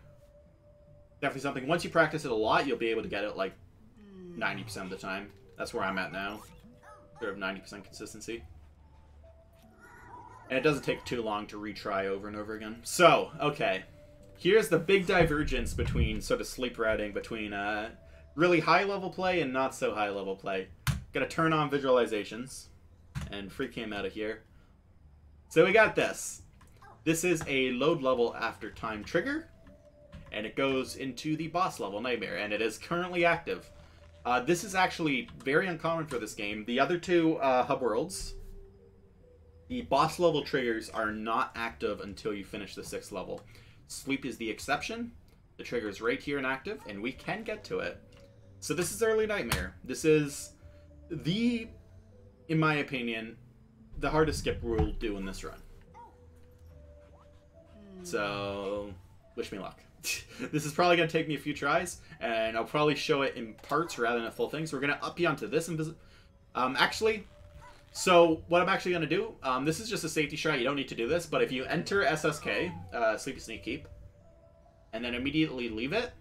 Definitely something, once you practice it a lot, you'll be able to get it like 90% of the time. That's where I'm at now. Sort of 90% consistency. And it doesn't take too long to retry over and over again. So, okay. Here's the big divergence between sort of sleep routing between really high-level play and not so high-level play. Gonna turn on visualizations and freak him out of here. So we got this. This is a load level after time trigger, and it goes into the boss level Nightmare, and it is currently active. This is actually very uncommon for this game. The other two hub worlds, the boss level triggers are not active until you finish the 6th level. Sleep is the exception. The trigger is right here and active, and we can get to it. So this is Early Nightmare. This is the, in my opinion, the hardest skip we'll do in this run. So, wish me luck. This is probably going to take me a few tries, and I'll probably show it in parts rather than a full thing. So we're going to up you onto this. Actually, so what I'm actually going to do, this is just a safety shot. You don't need to do this, but if you enter SSK, Sleepy Sneak Keep, and then immediately leave it,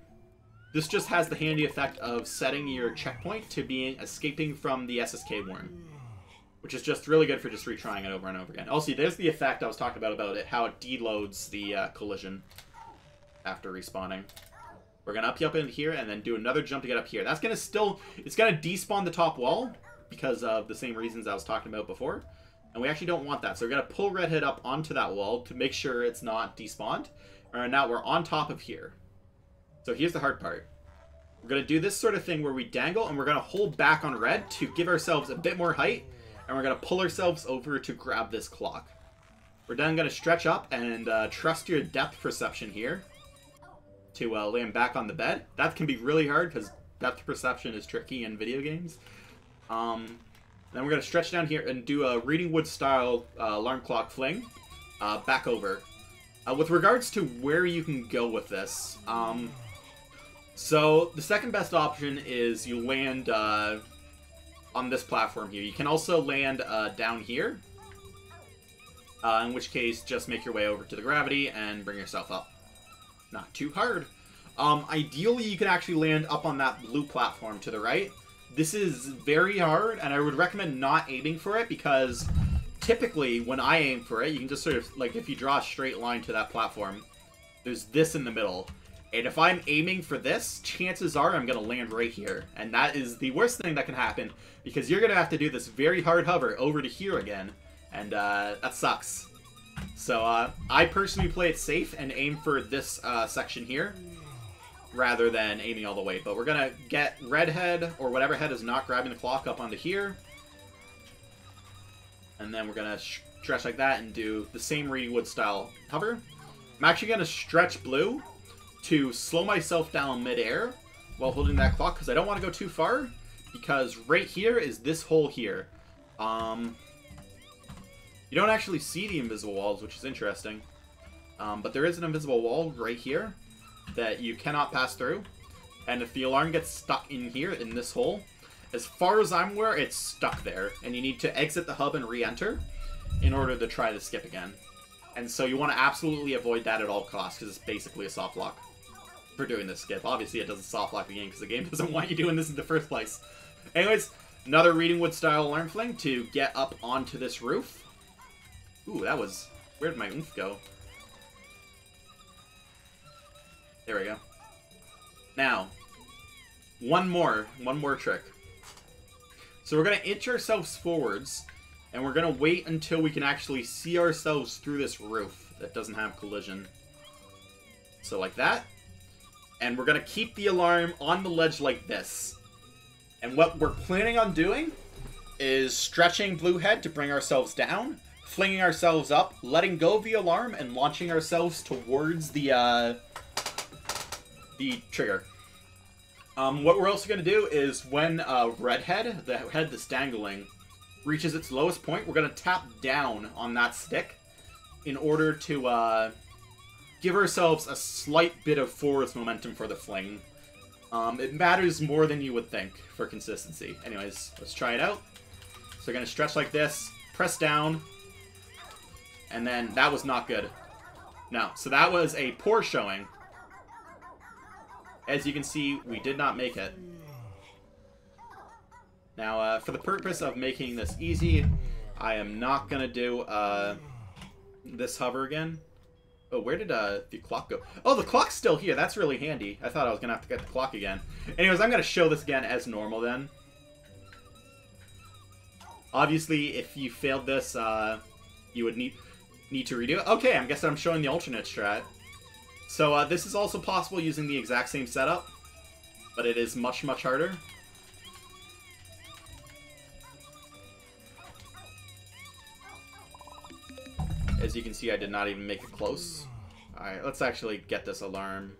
this just has the handy effect of setting your checkpoint to being escaping from the SSK worm, which is just really good for just retrying it over and over again. Also, there's the effect I was talking about it, how it deloads the collision after respawning. We're going to up you up into here and then do another jump to get up here. That's going to still, it's going to despawn the top wall because of the same reasons I was talking about before. And we actually don't want that. So we're going to pull Redhead up onto that wall to make sure it's not despawned. And now we're on top of here. So here's the hard part. We're going to do this sort of thing where we dangle and we're going to hold back on Red to give ourselves a bit more height. And we're going to pull ourselves over to grab this clock. We're then going to stretch up and trust your depth perception here to land back on the bed. That can be really hard because depth perception is tricky in video games. Then we're going to stretch down here and do a Reading Wood style alarm clock fling back over. With regards to where you can go with this, so the second best option is you land on this platform here. You can also land down here, in which case just make your way over to the gravity and bring yourself up. Not too hard. Ideally, you can actually land up on that blue platform to the right. This is very hard, and I would recommend not aiming for it because typically when I aim for it, you can just sort of, like, if you draw a straight line to that platform, there's this in the middle. And if I'm aiming for this, chances are I'm going to land right here. And that is the worst thing that can happen because you're going to have to do this very hard hover over to here again. And that sucks. So I personally play it safe and aim for this section here rather than aiming all the way. But we're going to get Redhead or whatever head is not grabbing the clock up onto here. And then we're going to stretch like that and do the same Reedy Wood style hover. I'm actually going to stretch blue to slow myself down midair while holding that clock, because I don't want to go too far, because right here is this hole here. You don't actually see the invisible walls, which is interesting. But there is an invisible wall right here that you cannot pass through. And if the alarm gets stuck in here, in this hole, as far as I'm aware, it's stuck there. And you need to exit the hub and re-enter in order to try to skip again. And so you want to absolutely avoid that at all costs, because it's basically a soft lock for doing this skip. Obviously, it doesn't soft lock the game, because the game doesn't want you doing this in the first place. Anyways, another Reedy Wood style alarm fling to get up onto this roof. Ooh, that was... Where did my oomph go? There we go. Now, one more trick. So we're going to inch ourselves forwards, and we're going to wait until we can actually see ourselves through this roof that doesn't have collision. So like that. And we're going to keep the alarm on the ledge like this. And what we're planning on doing is stretching blue head to bring ourselves down, flinging ourselves up, letting go of the alarm, and launching ourselves towards the trigger. What we're also going to do is when redhead, the head that's dangling, reaches its lowest point, we're going to tap down on that stick in order to give ourselves a slight bit of forwards momentum for the fling. It matters more than you would think for consistency. Anyways, let's try it out. So we're going to stretch like this, press down, and then that was not good. No, so that was a poor showing. As you can see, we did not make it. Now, for the purpose of making this easy, I am not going to do this hover again. Oh, where did the clock go? Oh, the clock's still here. That's really handy. I thought I was going to have to get the clock again. Anyways, I'm going to show this again as normal then. Obviously, if you failed this, you would need to redo it. Okay, I guess I'm showing the alternate strat. So this is also possible using the exact same setup, but it is much, much harder. As you can see, I did not even make it close. Alright, let's actually get this alarm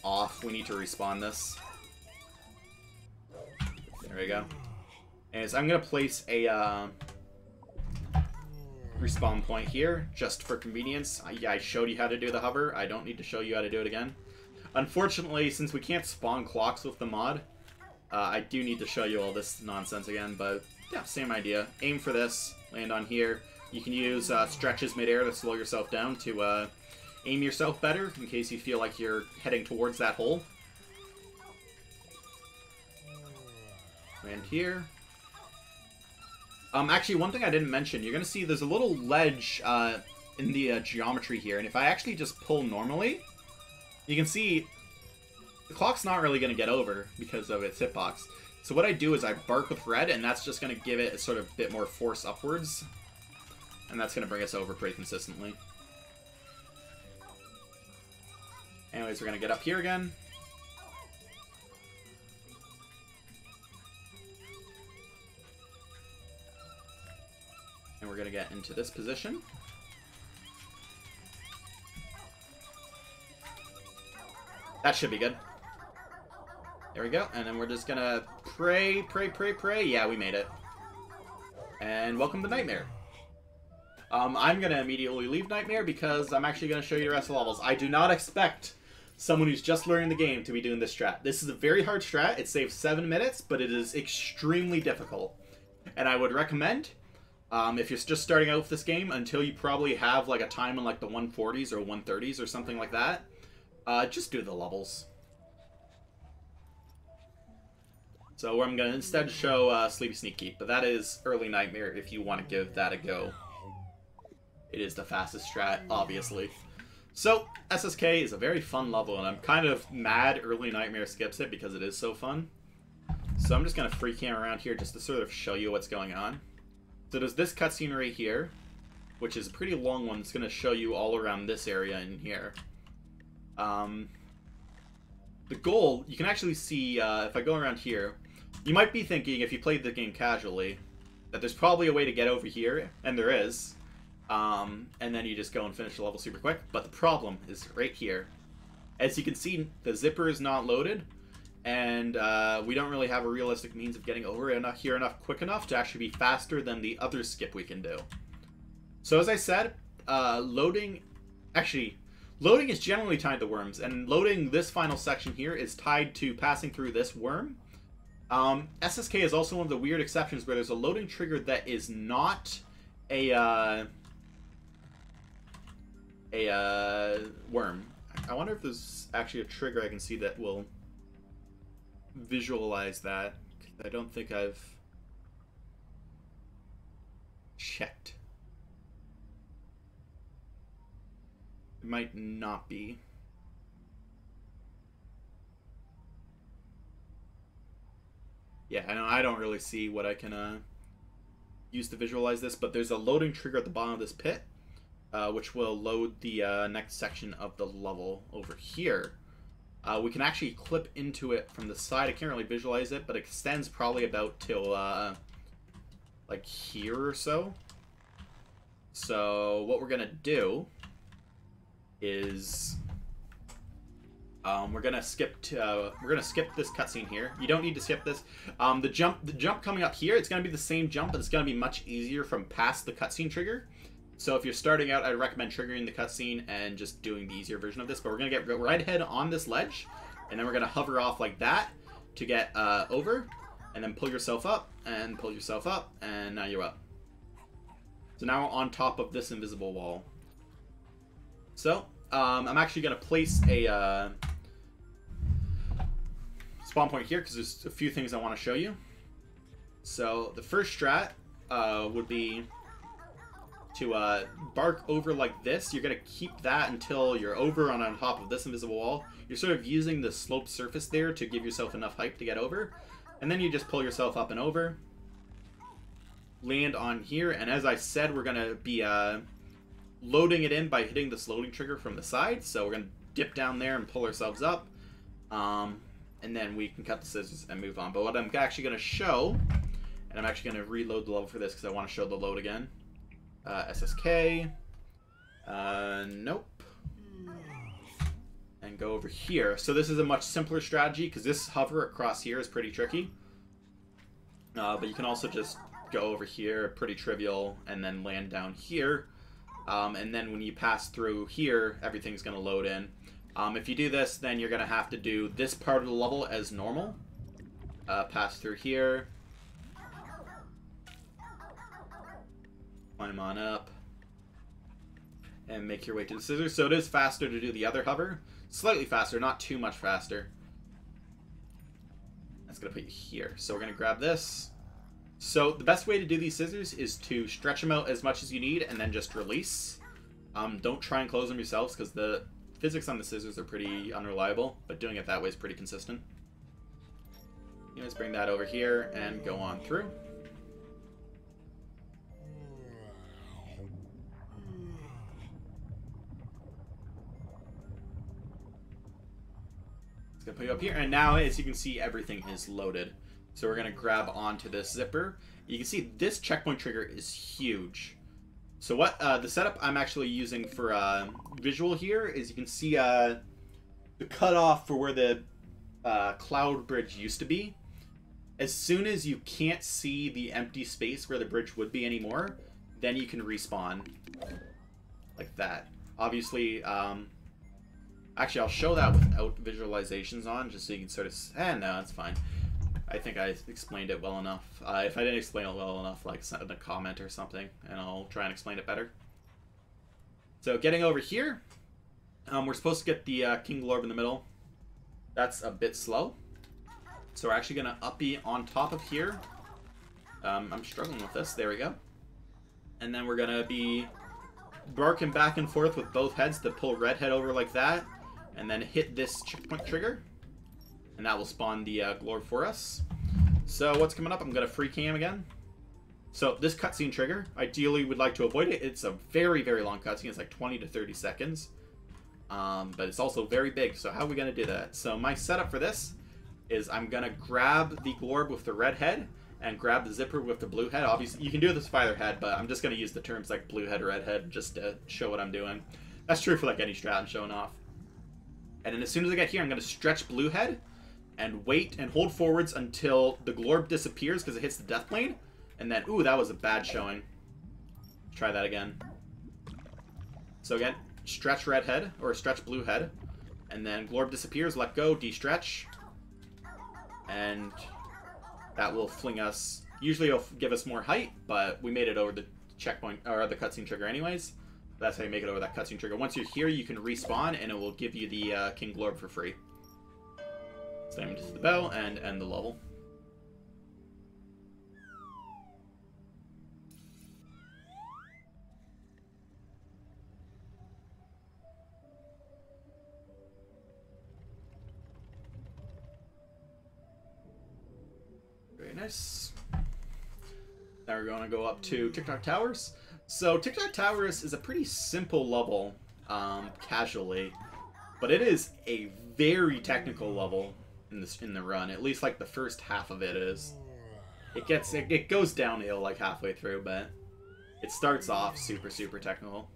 off. We need to respawn this. There we go. Anyways, I'm going to place a respawn point here, just for convenience. I showed you how to do the hover. I don't need to show you how to do it again. Unfortunately, since we can't spawn clocks with the mod, I do need to show you all this nonsense again, but yeah, same idea. Aim for this, land on here. You can use stretches midair to slow yourself down to aim yourself better, in case you feel like you're heading towards that hole. Land here. Actually, one thing I didn't mention, you're going to see there's a little ledge in the geometry here, and if I actually just pull normally, you can see the clock's not really going to get over because of its hitbox. So what I do is I bark with red, and that's just going to give it a sort of bit more force upwards, and that's going to bring us over pretty consistently. Anyways, we're going to get up here again. And we're going to get into this position. That should be good. There we go. And then we're just going to pray, pray, pray, pray. Yeah, we made it. And welcome to Nightmare. I'm going to immediately leave Nightmare because I'm actually going to show you the rest of the levels. I do not expect someone who's just learning the game to be doing this strat. This is a very hard strat. It saves 7 minutes, but it is extremely difficult. And I would recommend... if you're just starting out with this game, until you probably have like a time in like the 140s or 130s or something like that, just do the levels. So I'm going to instead show Sleepy Sneak Keep, but that is Early Nightmare if you want to give that a go. It is the fastest strat, obviously. So, SSK is a very fun level, and I'm kind of mad Early Nightmare skips it because it is so fun. So I'm just going to free cam around here just to sort of show you what's going on. So there's this cutscene right here, which is a pretty long one. It's going to show you all around this area in here. The goal, you can actually see, if I go around here, you might be thinking, if you played the game casually, that there's probably a way to get over here, and there is. And then you just go and finish the level super quick. But the problem is right here. As you can see, the zipper is not loaded, and we don't really have a realistic means of getting over here enough quick enough to actually be faster than the other skip we can do. So as I said, loading is generally tied to worms, and loading this final section here is tied to passing through this worm. SSK is also one of the weird exceptions where there's a loading trigger that is not a worm. I wonder if there's actually a trigger I can see that will visualize that. I don't think I've checked. It might not be. Yeah, I don't really see what I can use to visualize this, but there's a loading trigger at the bottom of this pit, which will load the next section of the level over here. We can actually clip into it from the side. I can't really visualize it, but it extends probably about till like here or so. So what we're gonna do is we're gonna skip this cutscene here. You don't need to skip this. The jump coming up here, it's gonna be the same jump, but it's gonna be much easier from past the cutscene trigger. So if you're starting out, I'd recommend triggering the cutscene and just doing the easier version of this. But we're gonna get right head on this ledge, and then we're gonna hover off like that to get over, and then pull yourself up, and pull yourself up, and now you're up. So now we're on top of this invisible wall. So I'm actually gonna place a spawn point here because there's a few things I want to show you. So the first strat would be to bark over like this. You're going to keep that until you're over on top of this invisible wall. You're sort of using the sloped surface there to give yourself enough height to get over. And then you just pull yourself up and over. Land on here. And as I said, we're going to be loading it in by hitting this loading trigger from the side. So we're going to dip down there and pull ourselves up. And then we can cut the scissors and move on. But what I'm actually going to show, and I'm actually going to reload the level for this because I want to show the load again. SSK. Nope. And go over here. So this is a much simpler strategy because this hover across here is pretty tricky. But you can also just go over here, pretty trivial, and then land down here. And then when you pass through here, everything's going to load in. If you do this, then you're going to have to do this part of the level as normal. Pass through here. Climb on up. And make your way to the scissors. So it is faster to do the other hover. Slightly faster, not too much faster. That's going to put you here. So we're going to grab this. So the best way to do these scissors is to stretch them out as much as you need and then just release. Don't try and close them yourselves because the physics on the scissors are pretty unreliable, but doing it that way is pretty consistent. You just bring that over here and go on through. It's gonna put you up here, and now as you can see, everything is loaded. So we're gonna grab onto this zipper. You can see this checkpoint trigger is huge. So what the setup I'm actually using for visual here is you can see the cutoff for where the cloud bridge used to be. As soon as you can't see the empty space where the bridge would be anymore, then you can respawn like that. Obviously, actually I'll show that without visualizations on, just so you can sort of. No, that's fine. I think I explained it well enough. If I didn't explain it well enough, like send a comment or something, and I'll try and explain it better. So getting over here, we're supposed to get the King Glorb in the middle. That's a bit slow. So we're actually going to uppy on top of here. I'm struggling with this. There we go. And then we're going to be barking back and forth with both heads to pull red head over like that. And then hit this checkpoint trigger. And that will spawn the Glorb for us. So what's coming up? I'm going to free cam again. So this cutscene trigger, ideally would like to avoid it. It's a very, very long cutscene. It's like 20 to 30 seconds. But it's also very big. So how are we going to do that? So my setup for this is I'm going to grab the Glorb with the red head. and grab the zipper with the blue head. Obviously, you can do this with either head, but I'm just going to use the terms like blue head, red head, just to show what I'm doing. That's true for like any strat I'm showing off. And then as soon as I get here, I'm going to stretch blue head and wait and hold forwards until the glorb disappears because it hits the death plane. And then, ooh, that was a bad showing. Try that again. So again, stretch red head, or stretch blue head. And then glorb disappears, let go, de-stretch. And that will fling us. Usually it'll give us more height, but we made it over the checkpoint, or the cutscene trigger anyways. That's how you make it over that cutscene trigger. Once you're here, you can respawn, and it will give you the King Glorb for free. Slam to the bell, and end the level. Very nice. Now we're going to go up to Tock Towers. So Tock Towers is a pretty simple level, casually, but it is a very technical level in the run. At least like the first half of it is. It goes downhill like halfway through, but it starts off super technical.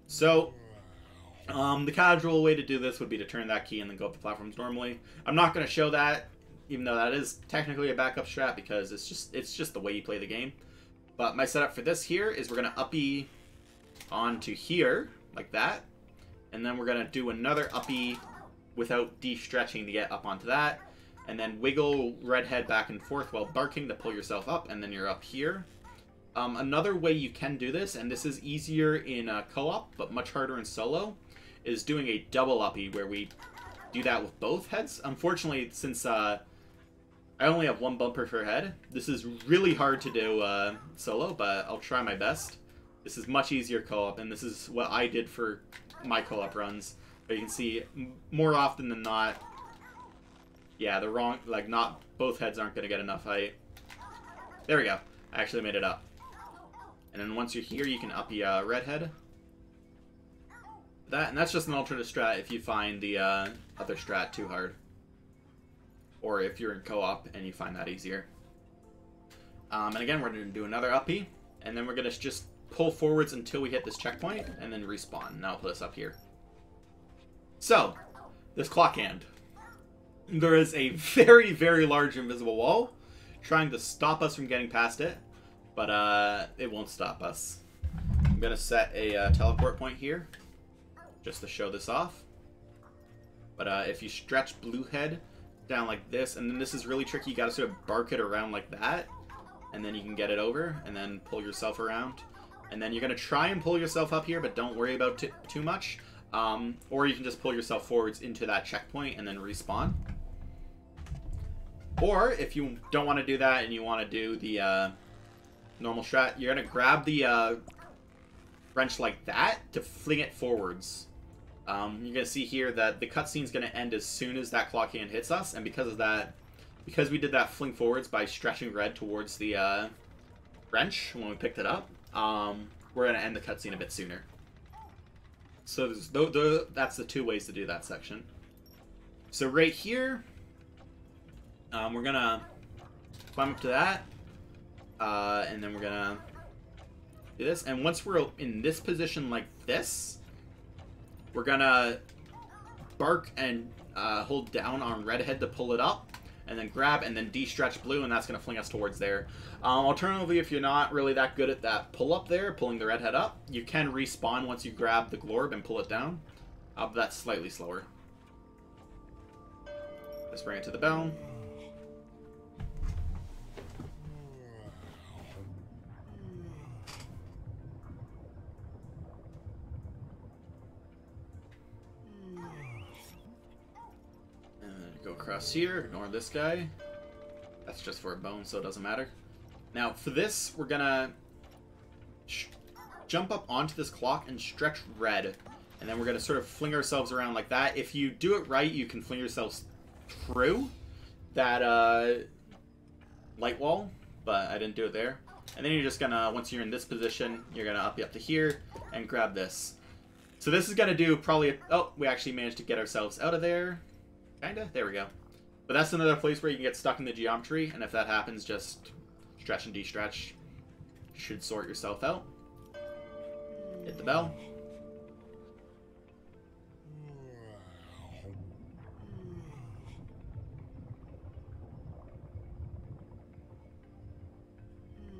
So the casual way to do this would be to turn that key and then go up the platforms normally. I'm not going to show that, even though that is technically a backup strat, because it's just the way you play the game. But my setup for this here is we're going to uppie onto here, like that. And then we're going to do another uppie without de-stretching to get up onto that. And then wiggle red head back and forth while barking to pull yourself up, and then you're up here. Another way you can do this, and this is easier in co-op, but much harder in solo, is doing a double uppie where we do that with both heads. Unfortunately, since I only have one bumper per head, this is really hard to do solo, but I'll try my best. This is much easier co-op, and this is what I did for my co-op runs. But you can see, more often than not, yeah, not both heads aren't going to get enough height. There we go. I actually made it up. And then once you're here, you can uppie red head. And that's just an alternate strat if you find the other strat too hard. Or if you're in co-op and you find that easier. And again, we're going to do another uppie. And then we're going to just pull forwards until we hit this checkpoint. And then respawn. Now I'll put us up here. So, this clock hand. There is a very large invisible wall trying to stop us from getting past it. But it won't stop us. I'm going to set a teleport point here. Just to show this off. But if you stretch blue head down like this, and then this is really tricky, you gotta sort of bark it around like that, and then you can get it over, and then pull yourself around, and then you're gonna try and pull yourself up here, but don't worry about too much, or you can just pull yourself forwards into that checkpoint and then respawn. Or if you don't want to do that and you want to do the normal strat, you're gonna grab the wrench like that to fling it forwards. You're going to see here that the cutscene's going to end as soon as that clock hand hits us, and because of that, because we did that fling forwards by stretching red towards the wrench when we picked it up, we're going to end the cutscene a bit sooner. So that's the two ways to do that section. So right here, we're going to climb up to that, and then we're going to do this, and once we're in this position like this, we're gonna bark and hold down on redhead to pull it up, and then grab and then de-stretch blue, and that's gonna fling us towards there. Alternatively, if you're not really that good at that pull up there, pulling the redhead up, you can respawn once you grab the glorb and pull it down. But that's slightly slower. Let's bring it to the bell. Go across here, ignore this guy. That's just for a bone, so it doesn't matter. Now, for this, we're gonna jump up onto this clock and stretch red. And then we're gonna sort of fling ourselves around like that. If you do it right, you can fling yourselves through that light wall, but I didn't do it there. And then you're just gonna, once you're in this position, you're gonna up to here and grab this. So this is gonna do probably, oh, we actually managed to get ourselves out of there. Kinda. There we go. But that's another place where you can get stuck in the geometry, and if that happens, just stretch and de-stretch. Should sort yourself out. Hit the bell.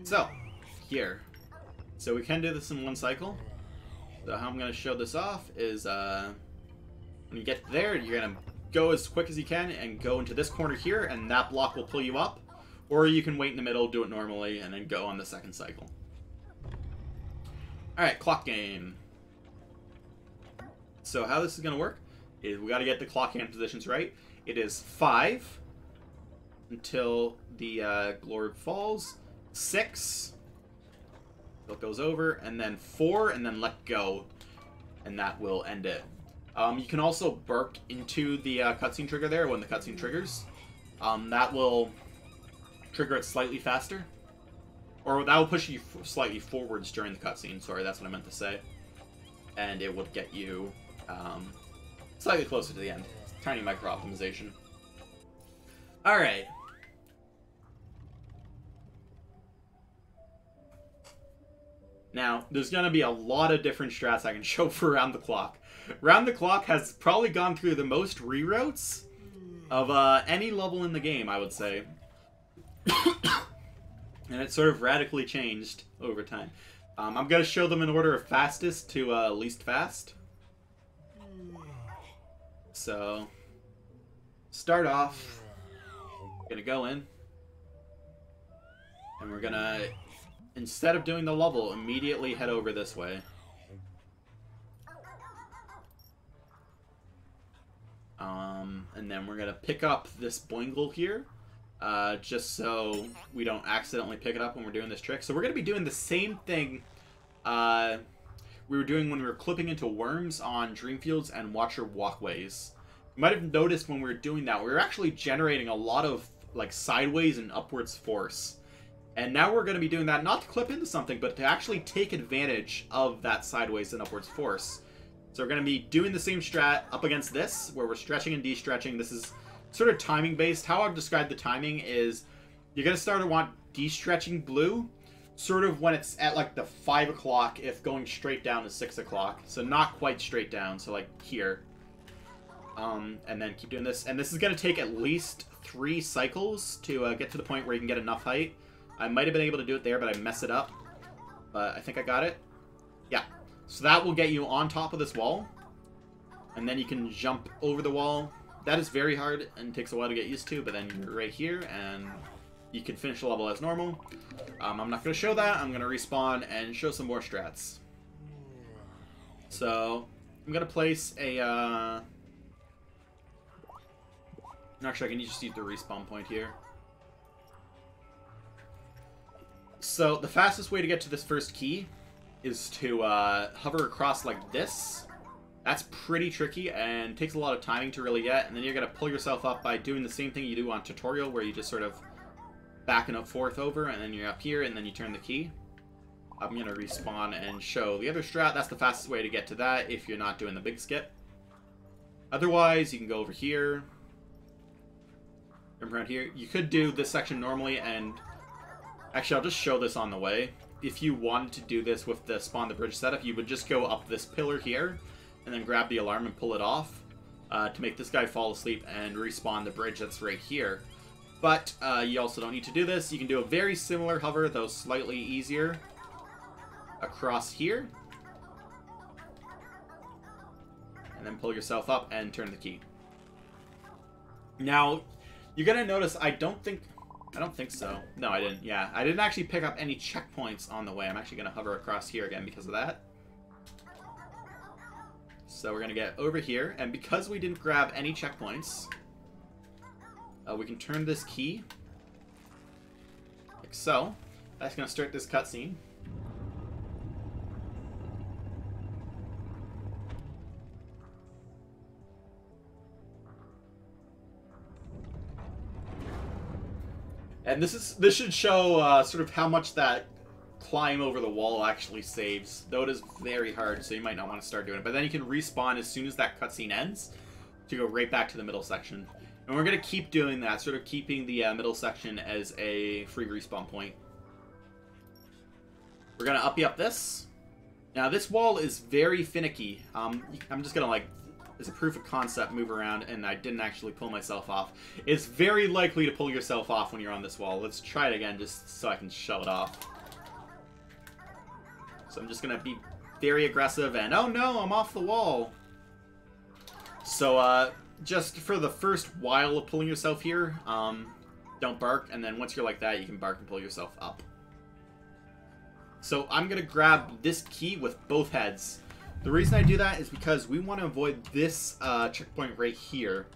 So, here. So we can do this in one cycle. So how I'm going to show this off is, when you get there, you're going to go as quick as you can and go into this corner here, and that block will pull you up. Or you can wait in the middle, do it normally, and then go on the second cycle. Alright, clock game. So how this is going to work is we got to get the clock hand positions right. It is 5 until the globe falls. 6, it goes over, and then 4, and then let go, and that will end it. You can also burp into the cutscene trigger there when the cutscene triggers. That will trigger it slightly faster, or that will push you slightly forwards during the cutscene. Sorry, that's what I meant to say. And it would get you slightly closer to the end. Tiny micro optimization. All right. Now, there's going to be a lot of different strats I can show for Round the Clock. Round the Clock has probably gone through the most reroutes of any level in the game, I would say. And it's sort of radically changed over time. I'm going to show them in order of fastest to least fast. So, start off. We're going to go in. And we're going to, instead of doing the level, immediately head over this way. And then we're going to pick up this boingle here. Just so we don't accidentally pick it up when we're doing this trick. So we're going to be doing the same thing we were doing when we were clipping into worms on Dreamfields and Watcher Walkways. You might have noticed when we were doing that, we were actually generating a lot of like sideways and upwards force. And now we're going to be doing that not to clip into something, but to actually take advantage of that sideways and upwards force. So we're going to be doing the same strat up against this, where we're stretching and de-stretching. This is sort of timing based. How I've described the timing is you're going to start to want de-stretching blue sort of when it's at like the 5 o'clock if going straight down is 6 o'clock. So not quite straight down, so like here. And then keep doing this. And this is going to take at least 3 cycles to get to the point where you can get enough height. I might have been able to do it there, but I messed it up. But I think I got it. Yeah. So that will get you on top of this wall. And then you can jump over the wall. That is very hard and takes a while to get used to, but then you're right here and you can finish the level as normal. I'm not going to show that. I'm going to respawn and show some more strats. So I'm going to place a... Actually, I can just use the respawn point here. So the fastest way to get to this first key is to hover across like this. That's pretty tricky and takes a lot of timing to really get. And then you're going to pull yourself up by doing the same thing you do on tutorial, where you just sort of backing up forth over, and then you're up here, and then you turn the key. I'm going to respawn and show the other strat. That's the fastest way to get to that if you're not doing the big skip. Otherwise, you can go over here. Jump around here. You could do this section normally, and actually, I'll just show this on the way. If you wanted to do this with the spawn the bridge setup, you would just go up this pillar here, and then grab the alarm and pull it off to make this guy fall asleep and respawn the bridge that's right here. But you also don't need to do this. You can do a very similar hover, though slightly easier, across here. And then pull yourself up and turn the key. Now, you're going to notice I don't think so. No, I didn't. Yeah, I didn't actually pick up any checkpoints on the way. I'm actually going to hover across here again because of that. So we're going to get over here, and because we didn't grab any checkpoints, we can turn this key, like so. That's going to start this cutscene. And this should show sort of how much that climb over the wall actually saves, though it is very hard, so you might not want to start doing it. But then you can respawn as soon as that cutscene ends to go right back to the middle section. And And we're going to keep doing that, sort of keeping the middle section as a free respawn point. We're going to uppy up this. Now, this wall is very finicky. I'm just going to, like, as a proof of concept, move around, and I didn't actually pull myself off. It's very likely to pull yourself off when you're on this wall. Let's try it again, just so I can show it off. So I'm just going to be very aggressive, and oh no, I'm off the wall. So, just for the first while of pulling yourself here, don't bark, and then once you're like that, you can bark and pull yourself up. So I'm going to grab this key with both heads. The reason I do that is because we want to avoid this checkpoint right here.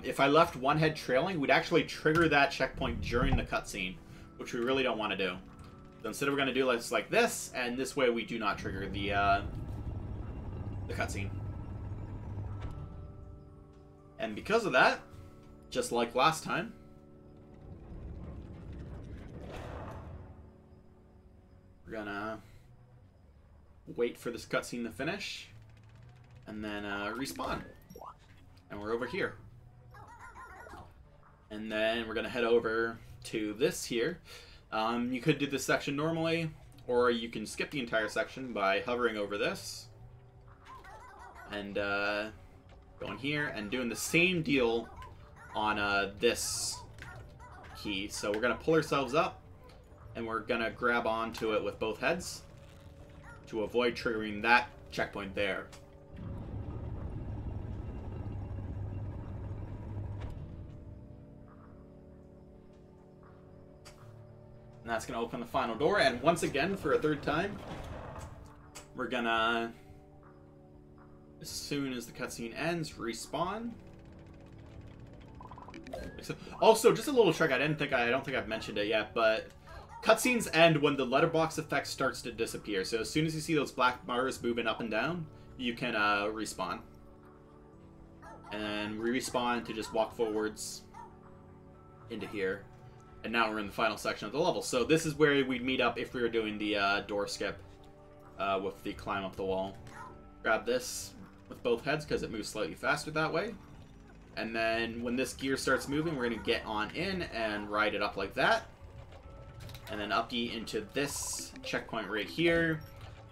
If I left one head trailing, we'd actually trigger that checkpoint during the cutscene, which we really don't want to do. So instead, we're going to do this like this, and this way we do not trigger the cutscene. And because of that, just like last time, we're gonna wait for this cutscene to finish, and then respawn. And we're over here. And then we're gonna head over to this here. You could do this section normally, or you can skip the entire section by hovering over this. And going here and doing the same deal on this key. So we're going to pull ourselves up, and we're going to grab onto it with both heads to avoid triggering that checkpoint there. And that's going to open the final door, and once again, for a third time, we're going to, as soon as the cutscene ends, respawn. Also, just a little trick I don't think I've mentioned it yet, but cutscenes end when the letterbox effect starts to disappear. So as soon as you see those black bars moving up and down, you can respawn. And we respawn to just walk forwards into here. And now we're in the final section of the level. So this is where we'd meet up if we were doing the door skip with the climb up the wall. Grab this with both heads because it moves slightly faster that way. And then when this gear starts moving, we're going to get on in and ride it up like that. And then uppy into this checkpoint right here.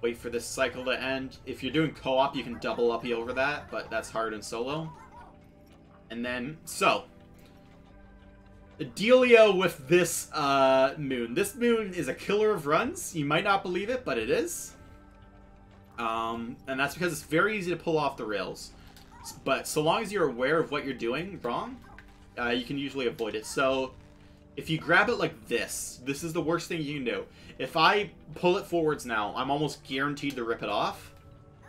Wait for this cycle to end. If you're doing co-op, you can double uppy over that, but that's hard in solo. And then, so, the dealio with this moon. This moon is a killer of runs. You might not believe it, but it is. And that's because it's very easy to pull off the rails. But so long as you're aware of what you're doing wrong, you can usually avoid it. So if you grab it like this, this is the worst thing you can do. If I pull it forwards now, I'm almost guaranteed to rip it off.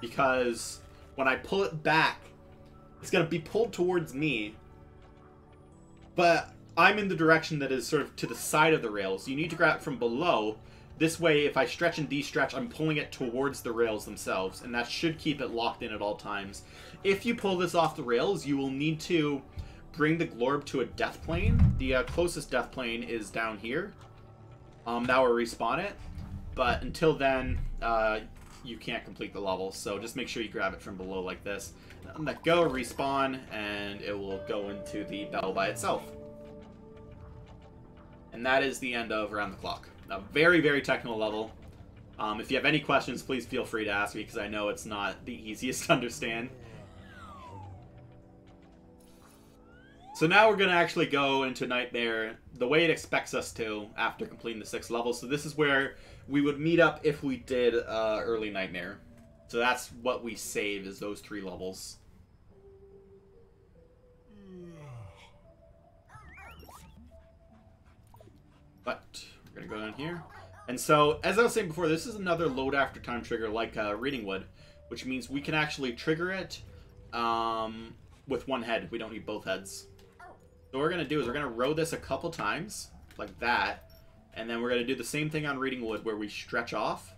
Because when I pull it back, it's going to be pulled towards me. But I'm in the direction that is sort of to the side of the rails. You need to grab it from below. This way, if I stretch and de-stretch, I'm pulling it towards the rails themselves, and that should keep it locked in at all times. If you pull this off the rails, you will need to bring the glorb to a death plane. The closest death plane is down here. That will respawn it, but until then, you can't complete the level, so just make sure you grab it from below like this. Let go, respawn, and it will go into the bell by itself. And that is the end of Around the Clock. A very, very technical level. If you have any questions, please feel free to ask me, because I know it's not the easiest to understand. So now we're going to actually go into Nightmare the way it expects us to after completing the 6th level. So this is where we would meet up if we did early Nightmare. So that's what we save, is those 3 levels. But we're going to go down here. And so, as I was saying before, this is another load after time trigger like Reading would, which means we can actually trigger it with one head. We don't need both heads. So what we're going to do is we're going to row this a couple times, like that, and then we're going to do the same thing on Reading Wood where we stretch off,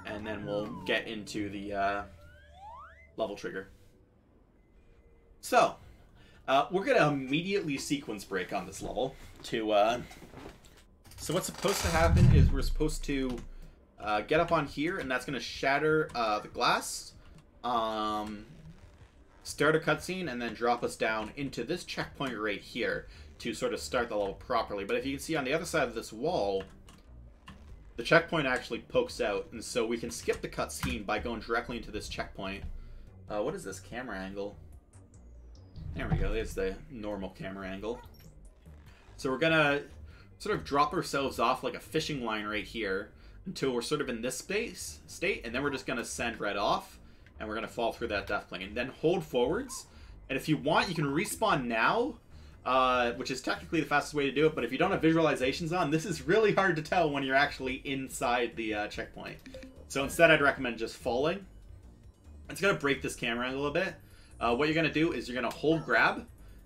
and then we'll get into the level trigger. So, we're going to immediately sequence break on this level to... So what's supposed to happen is we're supposed to get up on here, and that's going to shatter the glass. start a cutscene, and then drop us down into this checkpoint right here to sort of start the level properly. But if you can see on the other side of this wall, the checkpoint actually pokes out, and so we can skip the cutscene by going directly into this checkpoint. What is this camera angle? There we go, there's the normal camera angle. So we're gonna sort of drop ourselves off like a fishing line right here until we're sort of in this state, and then we're just gonna send right off, and we're gonna fall through that death plane. Then hold forwards, and if you want, you can respawn now, which is technically the fastest way to do it, but if you don't have visualizations on, this is really hard to tell when you're actually inside the checkpoint. So instead, I'd recommend just falling. It's going to break this camera angle a little bit. What you're going to do is you're going to hold grab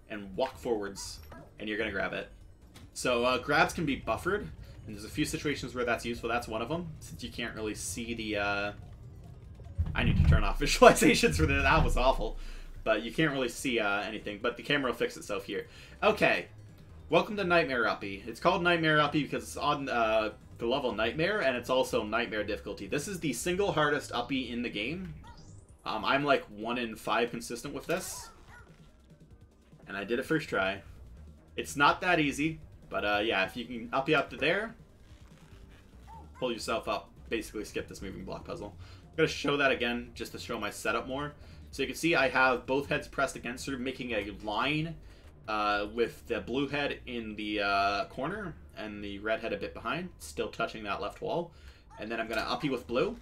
and walk forwards, and you're going to grab it. So grabs can be buffered, and there's a few situations where that's useful. That's one of them, since you can't really see the... I need to turn off visualizations for that. That was awful. But you can't really see anything, but the camera will fix itself here. Okay, welcome to Nightmare Uppy. It's called Nightmare Uppy because it's on the level Nightmare, and it's also Nightmare difficulty. This is the single hardest Uppy in the game. I'm like 1 in 5 consistent with this. And I did it first try. It's not that easy, but yeah, if you can Uppy up to there, pull yourself up, basically skip this moving block puzzle. I'm going to show that again just to show my setup more. So you can see I have both heads pressed against her, making a line with the blue head in the corner and the red head a bit behind, still touching that left wall. And then I'm going to Uppy with blue,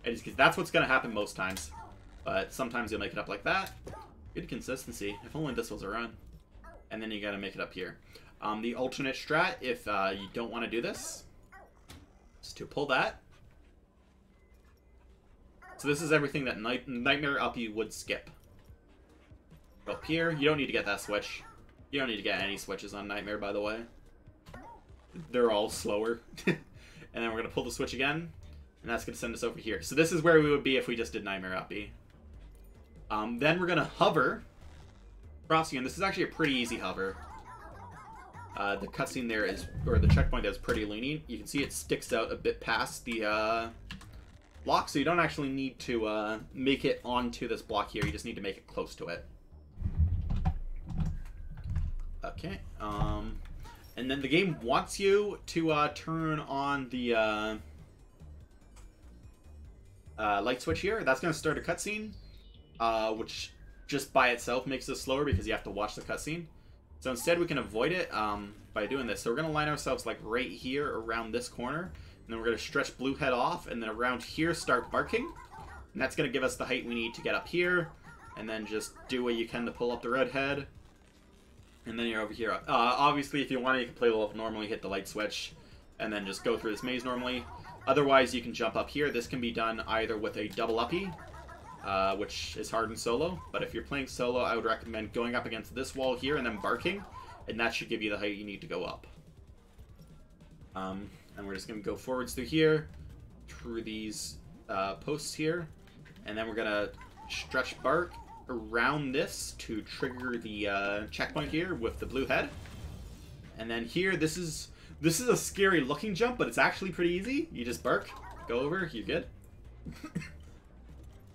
and that's what's going to happen most times. But sometimes you'll make it up like that. Good consistency. If only this was a run. And then you got to make it up here. The alternate strat, if you don't want to do this, is to pull that. So this is everything that Nightmare Uppy would skip. Up here, you don't need to get that switch. You don't need to get any switches on Nightmare, by the way. They're all slower. And then we're going to pull the switch again, and that's going to send us over here. So this is where we would be if we just did Nightmare Uppy. Then we're going to hover across here, and this is actually a pretty easy hover. The cutscene there is, or the checkpoint there is pretty lenient. You can see it sticks out a bit past the... block, so you don't actually need to make it onto this block here. You just need to make it close to it. Okay. And then the game wants you to turn on the light switch here. That's going to start a cutscene, which just by itself makes this slower because you have to watch the cutscene. So instead we can avoid it by doing this. So we're going to line ourselves like right here around this corner. And then we're going to stretch blue head off, and then around here start barking. And that's going to give us the height we need to get up here. And then just do what you can to pull up the red head. And then you're over here. Obviously, if you want to, you can play the level normally, hit the light switch, and then just go through this maze normally. Otherwise, you can jump up here. This can be done either with a double Uppy, which is hard in solo. But if you're playing solo, I would recommend going up against this wall here and then barking. And that should give you the height you need to go up. And we're just going to go forwards through here, through these posts here, and then we're going to stretch bark around this to trigger the checkpoint here with the blue head. And then here, this is a scary looking jump, but it's actually pretty easy. You just bark, go over, you're good.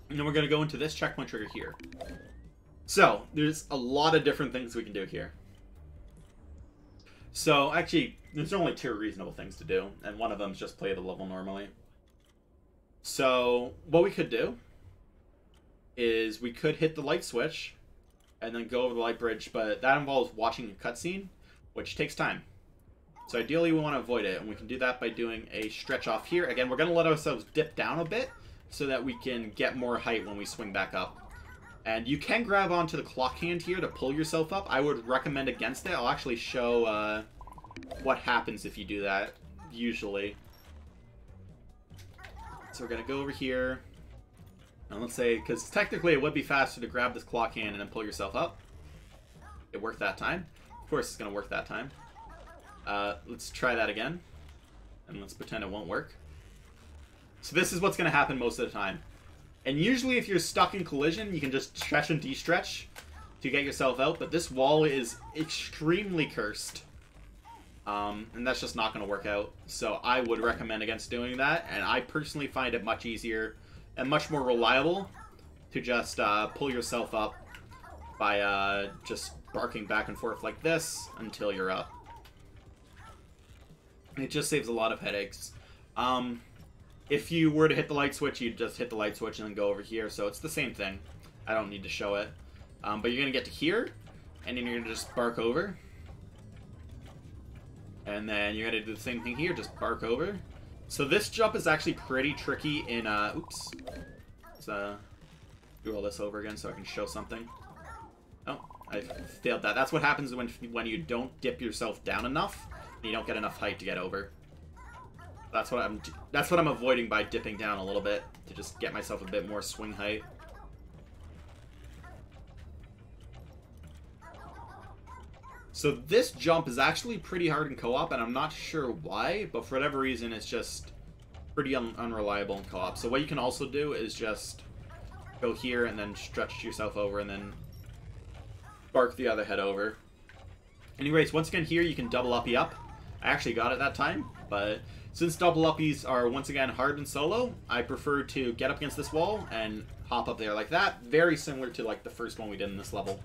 And then we're going to go into this checkpoint trigger here. So, there's a lot of different things we can do here. So, actually, there's only 2 reasonable things to do, and one of them is just play the level normally. So, what we could do is we could hit the light switch and then go over the light bridge, but that involves watching a cutscene, which takes time. So ideally we want to avoid it, and we can do that by doing a stretch off here. Again, we're going to let ourselves dip down a bit so that we can get more height when we swing back up. And you can grab onto the clock hand here to pull yourself up. I would recommend against it. I'll actually show what happens if you do that, usually. So we're going to go over here. And let's say, because technically it would be faster to grab this clock hand and then pull yourself up. It worked that time. Of course it's going to work that time. Let's try that again. And let's pretend it won't work. So this is what's going to happen most of the time. And usually if you're stuck in collision, you can just stretch and de-stretch to get yourself out. But this wall is extremely cursed. And that's just not going to work out. So I would recommend against doing that. And I personally find it much easier and much more reliable to just pull yourself up by just barking back and forth like this until you're up. It just saves a lot of headaches. If you were to hit the light switch, you'd just hit the light switch and then go over here, so it's the same thing. I don't need to show it. But you're going to get to here, and then you're going to just bark over. And then you're going to do the same thing here, just bark over. So this jump is actually pretty tricky in, oops. Let's do all this over again so I can show something. Oh, I failed that. That's what happens when you don't dip yourself down enough, and you don't get enough height to get over. That's what I'm avoiding by dipping down a little bit, to just get myself a bit more swing height. So this jump is actually pretty hard in co-op, and I'm not sure why, but for whatever reason it's just pretty unreliable in co-op. So what you can also do is just go here and then stretch yourself over and then bark the other head over. Anyways, once again here you can double uppy up. I actually got it that time, but since double uppies are once again hard in solo, I prefer to get up against this wall and hop up there like that. Very similar to like the first one we did in this level.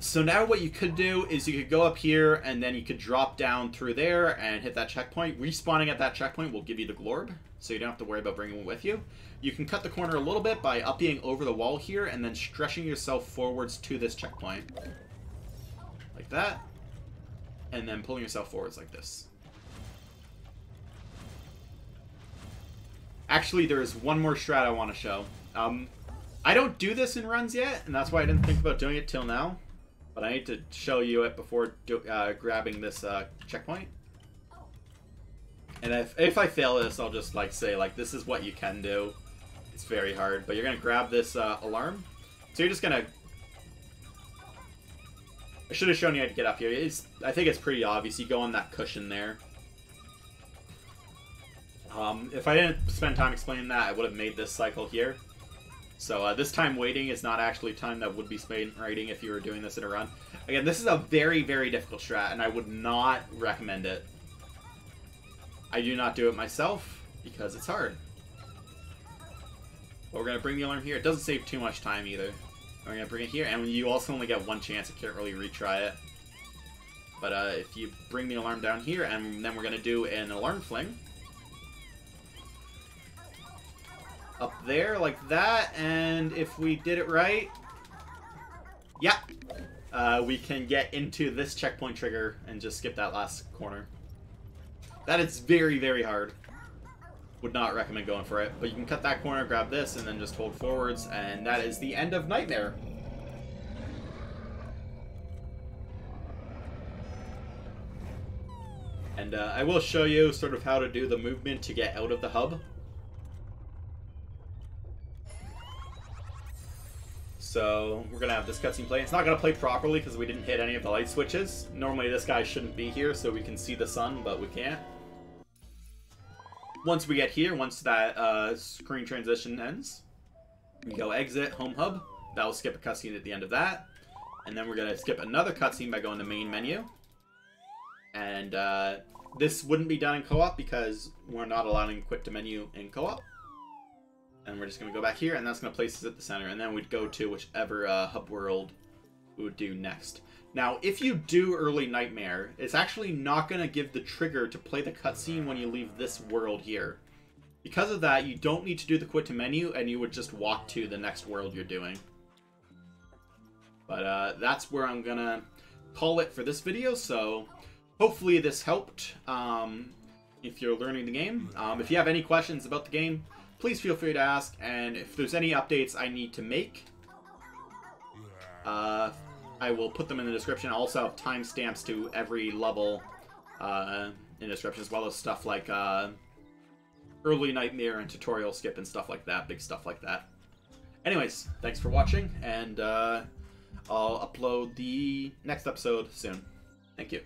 So now what you could do is you could go up here and then you could drop down through there and hit that checkpoint. Respawning at that checkpoint will give you the glorb, so you don't have to worry about bringing it with you. You can cut the corner a little bit by upping over the wall here and then stretching yourself forwards to this checkpoint. Like that. And then pulling yourself forwards like this. Actually, there is one more strat I want to show. I don't do this in runs yet, and that's why I didn't think about doing it till now. But I need to show you it before grabbing this checkpoint. And if I fail this, I'll just like say like this is what you can do. It's very hard, but you're gonna grab this alarm. So you're just gonna. I should have shown you how to get up here. I think it's pretty obvious. You go on that cushion there. If I didn't spend time explaining that, I would have made this cycle here. So this time waiting is not actually time that would be spent waiting if you were doing this in a run. Again, this is a very, very difficult strat, and I would not recommend it. I do not do it myself, because it's hard. But we're going to bring the alarm here. It doesn't save too much time either. We're going to bring it here, and you also only get one chance. You can't really retry it. But if you bring the alarm down here, and then we're going to do an alarm fling. Up there, like that, and if we did it right, yeah, we can get into this checkpoint trigger and just skip that last corner. That is very, very hard. Would not recommend going for it, but you can cut that corner, grab this, and then just hold forwards, and that is the end of Nightmare. And I will show you sort of how to do the movement to get out of the hub. So we're going to have this cutscene play. It's not going to play properly because we didn't hit any of the light switches. Normally this guy shouldn't be here so we can see the sun, but we can't. Once we get here, once that screen transition ends, we go exit home hub. That will skip a cutscene at the end of that. And then we're going to skip another cutscene by going to main menu. And this wouldn't be done in co-op because we're not allowing quick to menu in co-op. And we're just going to go back here, and that's going to place us at the center. And then we'd go to whichever hub world we would do next. Now, if you do Early Nightmare, it's actually not going to give the trigger to play the cutscene when you leave this world here. Because of that, you don't need to do the quit to menu, and you would just walk to the next world you're doing. But that's where I'm going to call it for this video, so hopefully this helped if you're learning the game. If you have any questions about the game, please feel free to ask, and if there's any updates I need to make, I will put them in the description. I also have timestamps to every level in the description, as well as stuff like Early Nightmare and tutorial skip and stuff like that, big stuff like that. Anyways, thanks for watching, and I'll upload the next episode soon. Thank you.